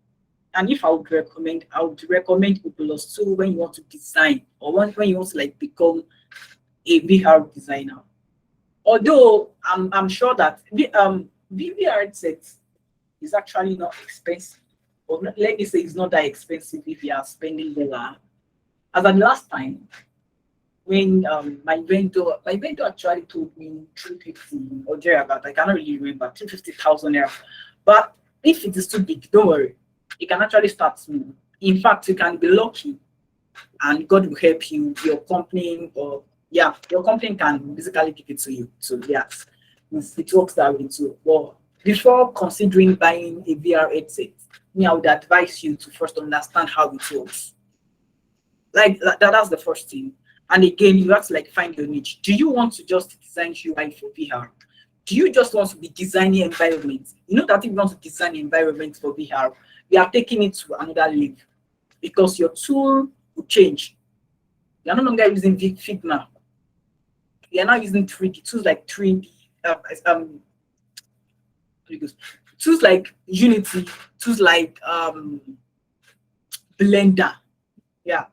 and if I would recommend Oculus 2 when you want to design or when you want to like become a VR designer. Although I'm sure that VR headsets is actually not expensive, or let me say it's not that expensive if you are spending dollar. As at last time, when my vendor actually told me 350 or thereabout, I cannot really remember 350,000 naira. But if it is too big, don't worry, you can actually start small. In fact, you can be lucky and God will help you, your company, or yeah, your company can basically give it to you. So yes, it works that way too. Well, before considering buying a VR headset, me, I would advise you to first understand how it works. Like that's the first thing. And again, you have to like find your niche. Do you want to just design UI for VR? Do you just want to be designing environments? You know that if you want to design environments for VR, we are taking it to another level because your tool will change. You are no longer using Figma. You are now using 3D tools like 3D, tools like Unity, tools like Blender. Yeah.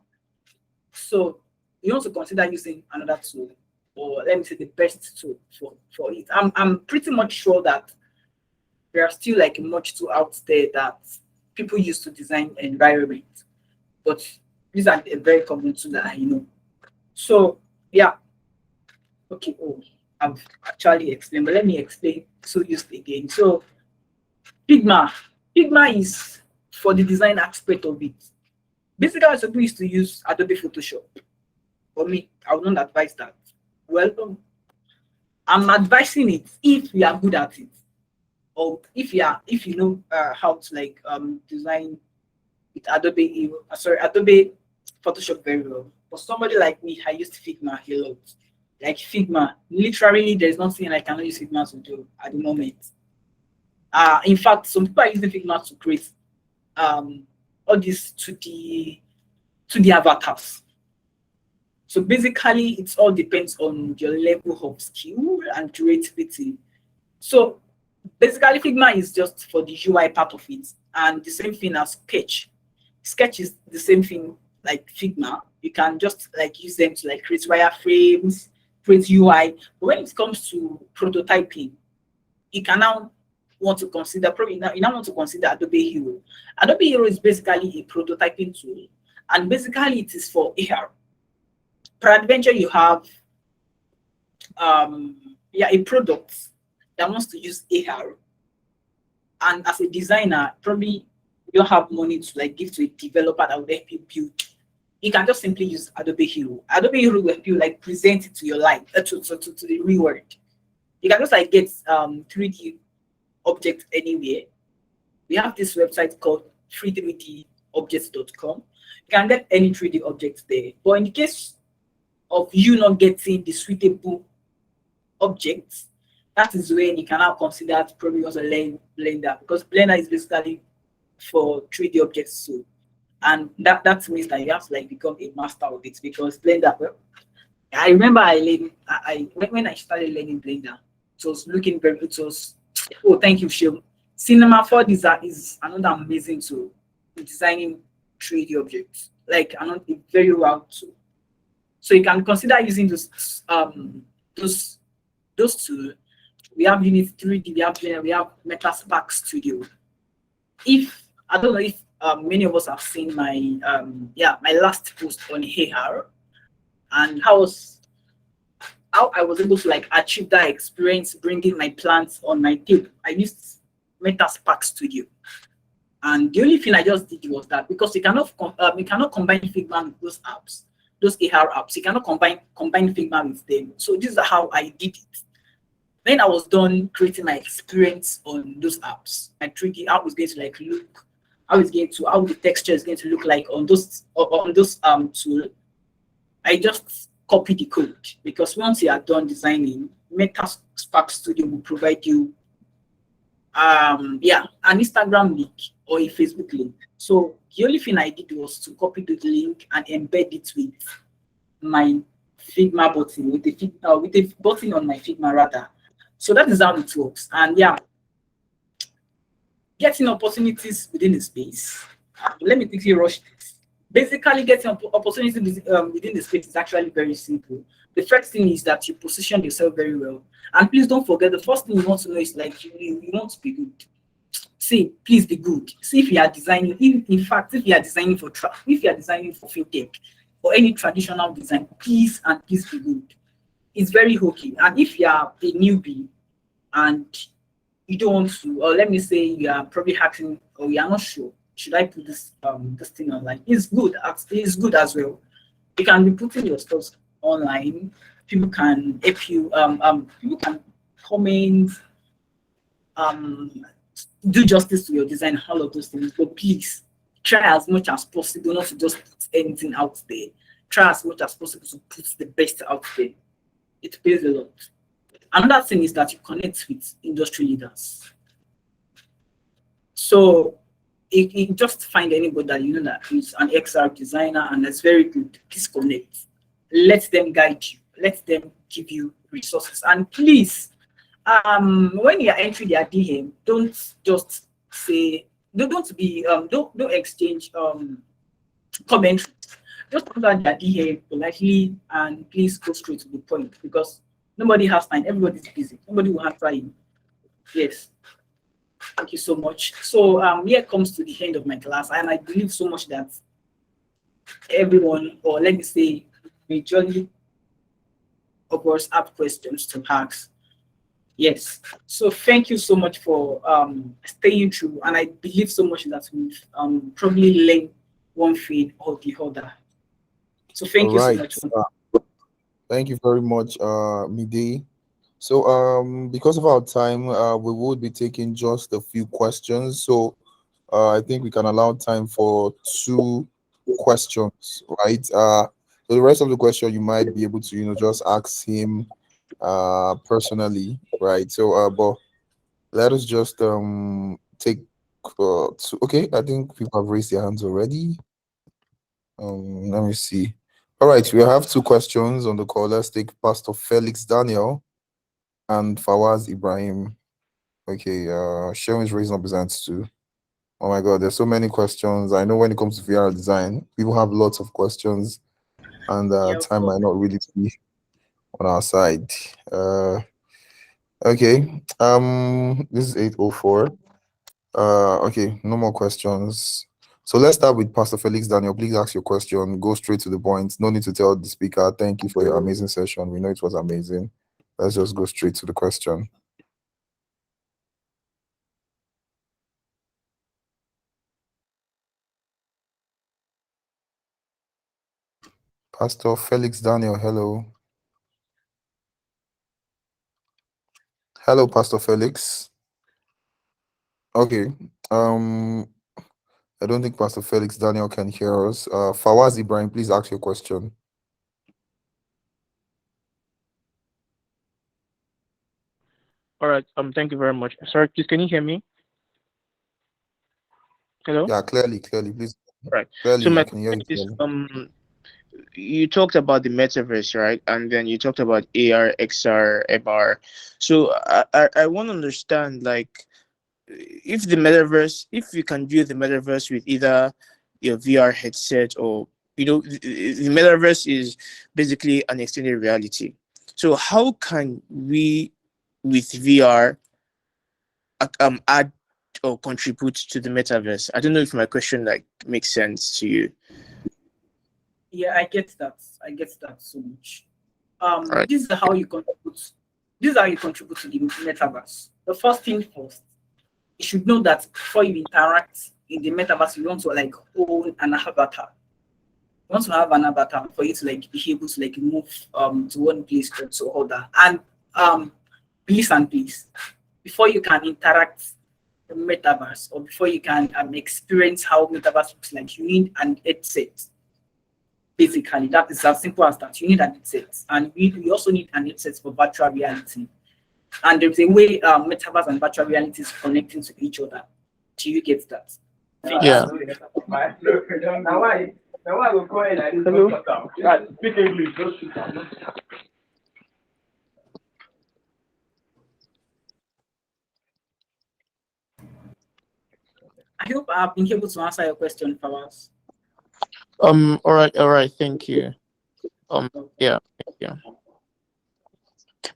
So you want to consider using another tool, or let me say the best tool for it. I'm pretty much sure that there are still like much tool out there that people use to design environment, but these are a very common tool that I know. So yeah, okay. Oh, I've actually explained, but let me explain so used again. So Figma, Figma is for the design aspect of it. Basically, I'm supposed to use Adobe Photoshop. For me, I would not advise that. Well, I'm advising it if you are good at it, or if you know how to like design with Adobe Photoshop very well. For somebody like me, I used Figma a lot. Like Figma, literally, there's nothing I cannot use Figma to do at the moment. In fact, some people are using Figma to create all these to the avatars. So basically, it all depends on your level of skill and creativity. So basically, Figma is just for the UI part of it, and the same thing as Sketch. Sketch is the same thing like Figma. You can just like use them to like create wireframes, create UI. But when it comes to prototyping, you can now want to consider probably now you now want to consider Adobe Hero. Adobe Hero is basically a prototyping tool, and basically it is for AR. Peradventure, you have a product that wants to use AR, and as a designer, probably you don't have money to like give to a developer that will help you build. You can just simply use Adobe Hero. Adobe Hero will help you like present it to your life to the real world. You can just like get 3D objects anywhere. We have this website called free3dobjects.com. You can get any 3D objects there. But in the case of you not getting the suitable objects, that is when you can now consider to probably also learn Blender, because Blender is basically for 3D objects. So, and that means that you have to like become a master of it, because Blender, well, I remember when I started learning Blender, it was looking very, it was, oh, thank you, Shil. Cinema 4D is another amazing tool in designing 3D objects, like another a very well tool. So you can consider using those those two. We have Unity 3D, we have Metaspark Studio. If I don't know if many of us have seen my my last post on AR and how I was able to like achieve that experience bringing my plants on my table. I used Metaspark Studio. And the only thing I just did was that because you cannot combine Figma with those apps, those AR apps. You cannot combine Figma with them. So this is how I did it. Then I was done creating my experience on those apps. My 3D, how it's going to like look, how the texture is going to look like on those tool. I just copy the code because once you are done designing, Metaspark Studio will provide you an Instagram link or a Facebook link. So the only thing I did was to copy the link and embed it with my Figma button, with the button on my Figma rather. So that is how it works. And yeah, getting opportunities within the space. Let me quickly rush this. Basically, getting opportunities within the space is actually very simple. The first thing is that you position yourself very well. And please don't forget, the first thing you want to know is like you want to be good. See, please be good. See if you are designing, in fact, if you are designing if you are designing for fintech or any traditional design, please be good. It's very hokey. And if you are a newbie and you don't want to, or let me say you are probably hacking or you are not sure, should I put this thing online? It's good. It's good as well. You can be putting your stuff online. People can help you. People can comment, do justice to your design, all of those things. But please try as much as possible not to just put anything out there. Try as much as possible to put the best out there. It pays a lot. Another thing is that you connect with industry leaders. So you just find anybody that you know that is an XR designer and that's very good. Please connect. Let them guide you. Let them give you resources. And please, when you are entering their DM, don't just say don't exchange comments. Just put out their DM politely and please go straight to the point because nobody has time. Everybody's busy. Nobody will have time. Yes. Thank you so much. So here comes to the end of my class, and I believe so much that everyone, or let me say, majority of us have questions to ask. Yes. So thank you so much for staying through, and I believe so much that we've probably learned one thing or the other. So thank All you so right. much. Thank you very much, Mide. So, because of our time, we would be taking just a few questions. So, I think we can allow time for 2 questions, right? So the rest of the question you might be able to, just ask him, personally, right? So, but let us just take 2. Okay, I think people have raised their hands already. Let me see. All right, we have 2 questions on the call. Let's take Pastor Felix Daniel and Fawaz Ibrahim. Okay, Sharon is raising up his hands too. Oh my God, there's so many questions. I know when it comes to VR design, people have lots of questions, and Yeah, of time course. might not really be on our side. Okay, this is 8:04. Okay, no more questions. So let's start with Pastor Felix Daniel. Please ask your question. Go straight to the point. No need to tell the speaker, thank you for your amazing session. We know it was amazing. Let's just go straight to the question. Pastor Felix Daniel, hello. Hello, Pastor Felix. Okay. I don't think Pastor Felix Daniel can hear us. Fawaz Ibrahim, please ask your question. All right. Thank you very much. Sorry, please, can you hear me? Hello? Yeah, clearly, please. All right. Clearly, So my I can hear you question is, clearly. you talked about the metaverse, right? And then you talked about AR, XR, MR. So I want to understand, like, if the metaverse, if you can view the metaverse with either your VR headset or the metaverse is basically an extended reality. So how can we with VR add or contribute to the metaverse? I don't know if my question like makes sense to you. Yeah, I get that. I get that so much. Right. This is how you contribute. This is how you contribute to the metaverse. The first thing first, you should know that before you interact in the metaverse, you want to like own an avatar. You want to have an avatar for you to like be able to like move to one place or to other. And please, before you can interact the metaverse or before you can experience how metaverse looks like, you need an headset. Basically, that is as simple as that. You need an headset, and we also need an headset for virtual reality. And there's a way metaverse and virtual reality is connecting to each other. Do you get that? Yeah. Hello. Speak English. I hope I've been able to answer your question, Fawaz. All right, thank you. Yeah, yeah.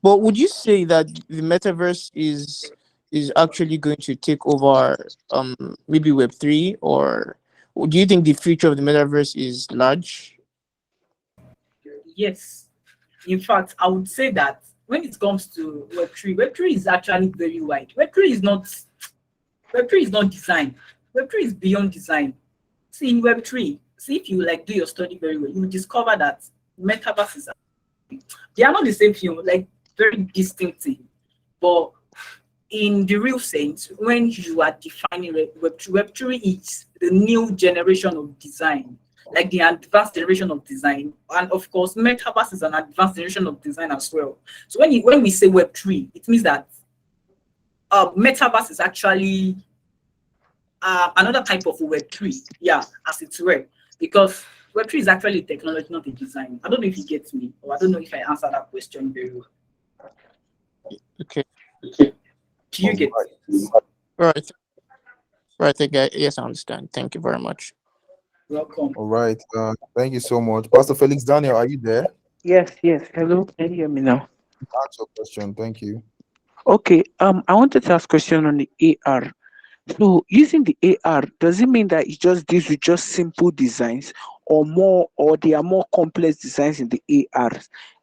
But would you say that the metaverse is actually going to take over maybe Web3, or do you think the future of the metaverse is large? Yes. In fact, I would say that when it comes to Web3, Web3 is actually very wide. Web3 is not design. Web3 is beyond design. See in Web3, see if you like do your study very well, you will discover that metaverses they are not the same thing, like very distinctive. But in the real sense, when you are defining Web3, Web3 is the new generation of design, like the advanced generation of design. And of course, Metaverse is an advanced generation of design as well. So when we say Web3, it means that Metaverse is actually another type of Web3, yeah, as it were, because Web3 is actually technology, not a design. I don't know if you get me, or I don't know if I answered that question very well. Okay. Do you get Alright. Right. Right. Okay. Yes, I understand. Thank you very much. welcome? All right. Thank you so much. Pastor Felix Daniel, are you there? Yes, yes. Hello. Can you hear me now? Ask your question. Thank you. Okay. I wanted to ask a question on the AR. So using the AR, does it mean that it just deals with just simple designs or there are more complex designs in the AR?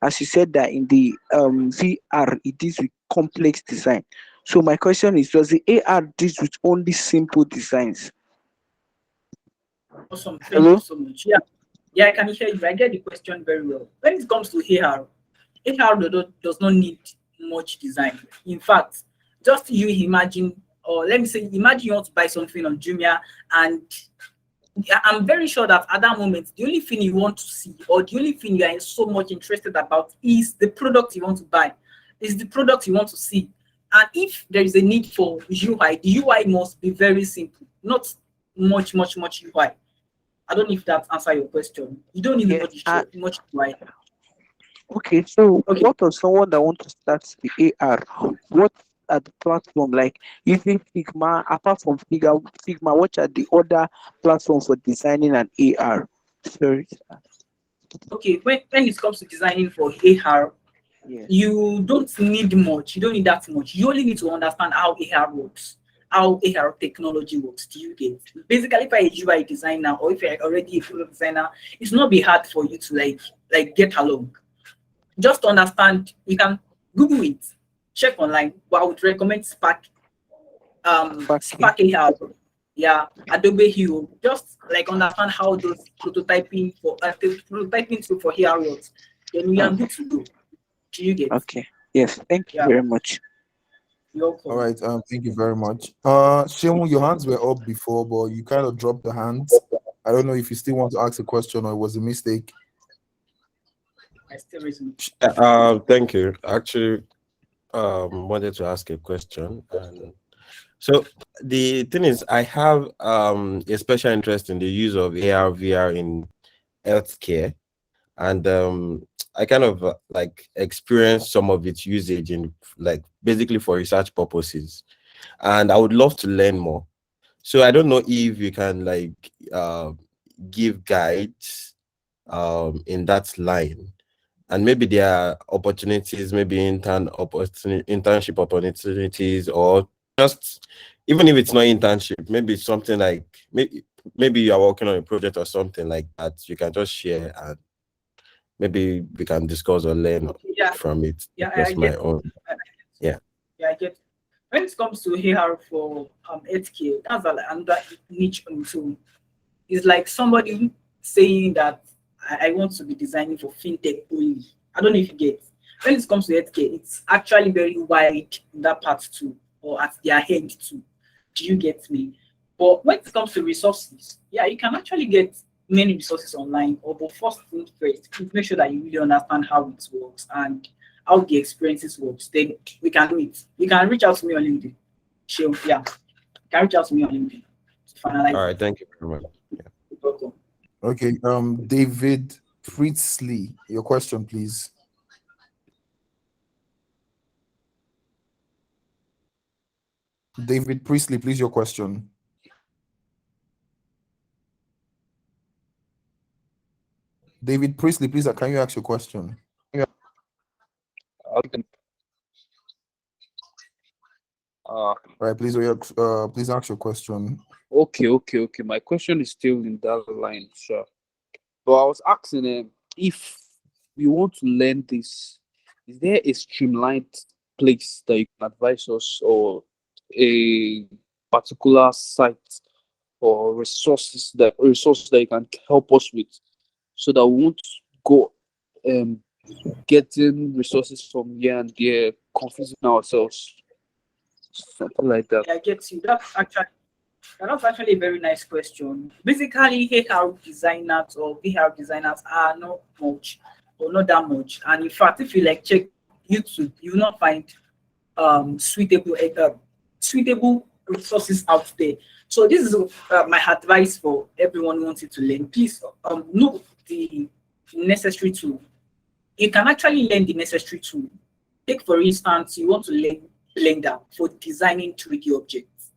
As you said that in the VR, it deals with complex design. So my question is, does the AR deals with only simple designs? Awesome. Thank Hello? you so much. Yeah, I can hear you. I get the question very well. When it comes to AR, does not need much design. In fact, just you imagine, or let me say, imagine you want to buy something on Jumia, and I'm very sure that at that moment, the only thing you want to see, or the only thing you are so much interested about, is the product you want to buy, is the product you want to see. And if there is a need for UI, the UI must be very simple, not much UI. I don't know if that answer your question. You don't need Yes. much UI. Okay, so Okay. what of someone that wants to start the AR? What are the platform like using Figma? Apart from Figma, what are the other platforms for designing an AR? Sorry. Okay, when it comes to designing for AR, Yes. you don't need much. You don't need that much. You only need to understand how AR works, how AR technology works. Do you get? Basically, if you're a UI designer or if you're already a product designer, it's not be hard for you to like get along. Just understand. You can Google it, check online. But I would recommend Spark, Fucking. Spark AR, yeah, Adobe Hero. Just like understand how those prototyping tool for AR works. Then we are good to go. Do you get? Okay. Yes. Thank you Yeah, very much. you're All welcome. right. Thank you very much. Shemun, your hands were up before, but you kind of dropped the hands. I don't know if you still want to ask a question or it was a mistake. I still reason. Thank you. Actually, wanted to ask a question. And so the thing is, I have a special interest in the use of AR, VR in healthcare, and I kind of like experienced some of its usage in like basically for research purposes. and I would love to learn more. So I don't know if you can give guides in that line, and maybe there are opportunities, maybe internship opportunities, or just even if it's not internship, maybe it's something like maybe you are working on a project or something like that. You can just share, and maybe we can discuss or learn Yeah, from it. yeah, Just I my get. own. Yeah. Yeah, I get. When it comes to AR for healthcare, that's another niche on its own. It's like somebody saying that I want to be designing for fintech only. I don't know if you get. When it comes to healthcare, it's actually very wide in that part too, or at their end too. Do you get me? But when it comes to resources, yeah, you can actually get many resources online. Or but first things first, please make sure that you really understand how it works and how the experiences works. Then we can do it. You can reach out to me on LinkedIn. Sure, yeah. You can reach out to me on LinkedIn to finalize All it. right. Thank you very much. You're welcome. Okay, David Priestley, your question, please. David Priestley, please, your question. David Priestley, please, can you ask your question? Okay. Right, please, please ask your question. Okay. My question is still in that line, sure. But I was asking if we want to learn this, is there a streamlined place that you can advise us, or a particular site or resources that you can help us with, so that we won't go getting resources from here and there, confusing ourselves, something like that. I get you. That's actually a very nice question. Basically, AR designers or VR designers are not much or not that much. And in fact, if you like check YouTube, you will not find suitable resources out there. So this is my advice for everyone who wanted to learn. Please know the necessary tool. You can actually learn the necessary tool. Take for instance, you want to learn Blender for designing 3D objects.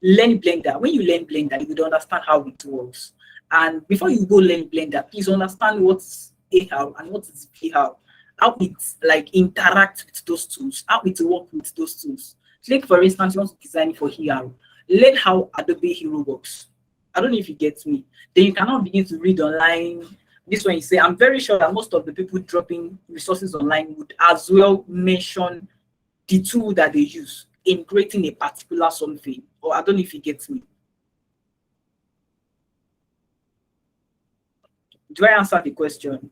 Learn Blender. When you learn Blender, you will understand how it works. And before you go learn Blender, please understand what's AR and what is VR, how it like interact with those tools, how it work with those tools. Take for instance, you want to design for AR, learn how Adobe Hero works. I don't know if you get me. Then you cannot begin to read online. This one you say, I'm very sure that most of the people dropping resources online would as well mention the tool that they use in creating a particular something. Or I don't know if you get me. Do I answer the question?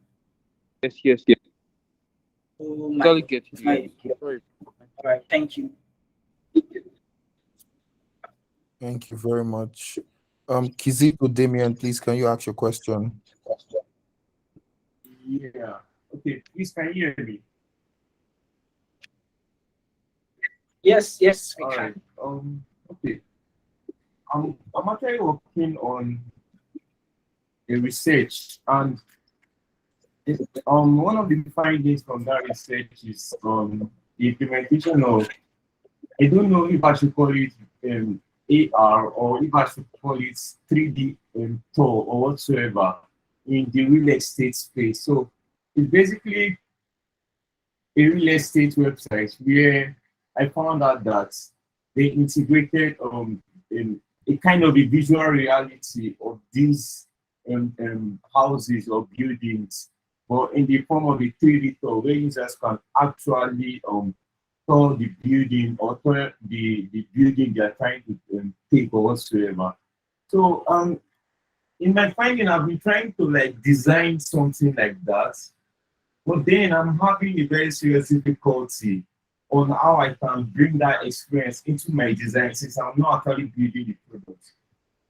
Yes. Oh my, Totally get my you. Sorry. all right, thank you. Thank you very much. Kizito Damien, please, can you ask your question? Yeah. Okay. Please, can you hear me? Yes, we All can. right. Okay. I'm actually working on a research, and one of the findings from that research is the implementation of, I don't know if I should call it AR, or if I should call it 3D tour or whatsoever, in the real estate space. So it's basically a real estate website where I found out that they integrated a kind of a visual reality of these houses or buildings, but in the form of a 3D tour where users can actually tour the building, or tour the building they are trying to take or whatsoever. So in my finding, I've been trying to like design something like that, but then I'm having a very serious difficulty on how I can bring that experience into my design, since I'm not actually building the product.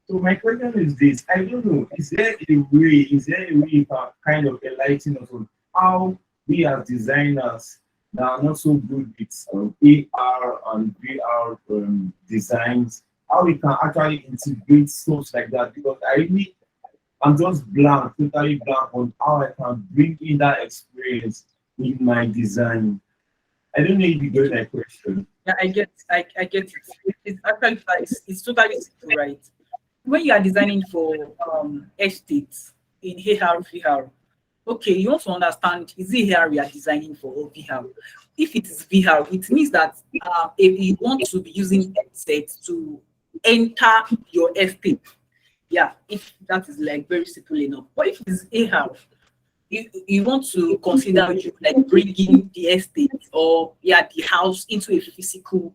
So my question is this: I don't know, is there a way you can kind of enlighten us on how we as designers that are not so good with AR and VR designs, how we can actually integrate stuff like that? Because I'm just blank, totally blank on how I can bring in that experience in my design. I don't know if you get that question. Yeah, I get it. It's actually it's totally simple, right? When you are designing for estates in AR, VR, okay, you want to understand, is it AR we are designing for or VR? If it is VR, it means that if you want to be using headsets to enter your estate, yeah, if that is like very simple enough. But if it is AR, you want to consider you like bringing the estate or yeah the house into a physical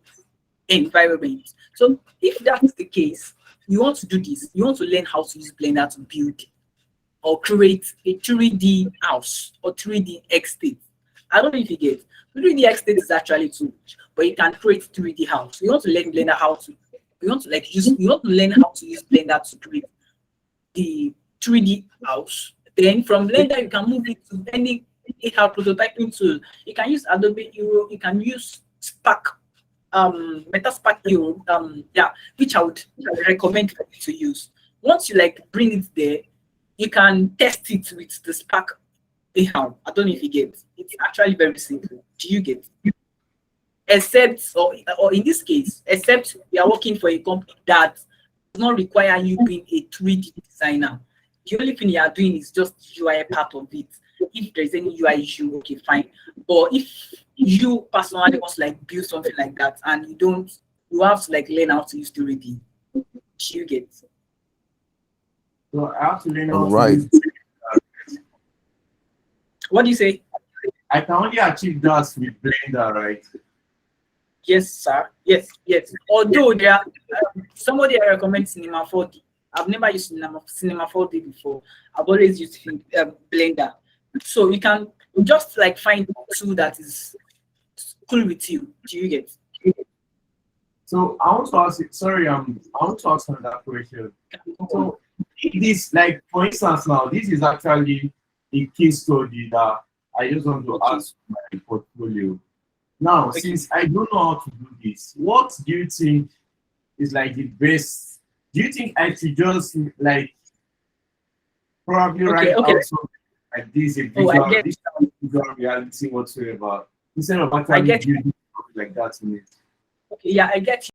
environment. So if that's the case, you want to do this, you want to learn how to use Blender to build or create a 3D house or 3D estate. I don't know if you get 3D estate is actually too much, but you can create 3D house. You want to learn Blender how to you want to like use you want to learn how to use Blender to create the 3D house. Then from Blender you can move it to any AR prototyping tool. You can use Adobe Hero, you can use Spark Metaspark Hero, yeah, which I would recommend for you to use. Once you like bring it there, you can test it with the Spark AR. I don't know if you get. It's actually very simple. Do you get? Except, or in this case, except you are working for a company that does not require you being a 3D designer. The only thing you are doing is just UI part of it. If there's any UI issue, okay, fine. But if you personally want to like build something like that and you have to like learn how to use 3D. Do you get? So I have to learn how All to right. use. What do you say? I can only achieve that with Blender, right? Yes, sir. Yes, yes. Although there are somebody I recommend Cinema 4D. I've never used Cinema 4D before. I've always used Blender. So you can just like find a tool that is cool with you. Do you get? So I want to ask you, sorry, I want to ask another question. So if this, like for instance now, this is actually a case study that I just want to ask my portfolio. Now, since I don't know how to do this, what do you think is like the best? Do you think I should just like probably write out something like this, a visual reality whatsoever, instead of actually building something like that in it? Okay, yeah, I get you.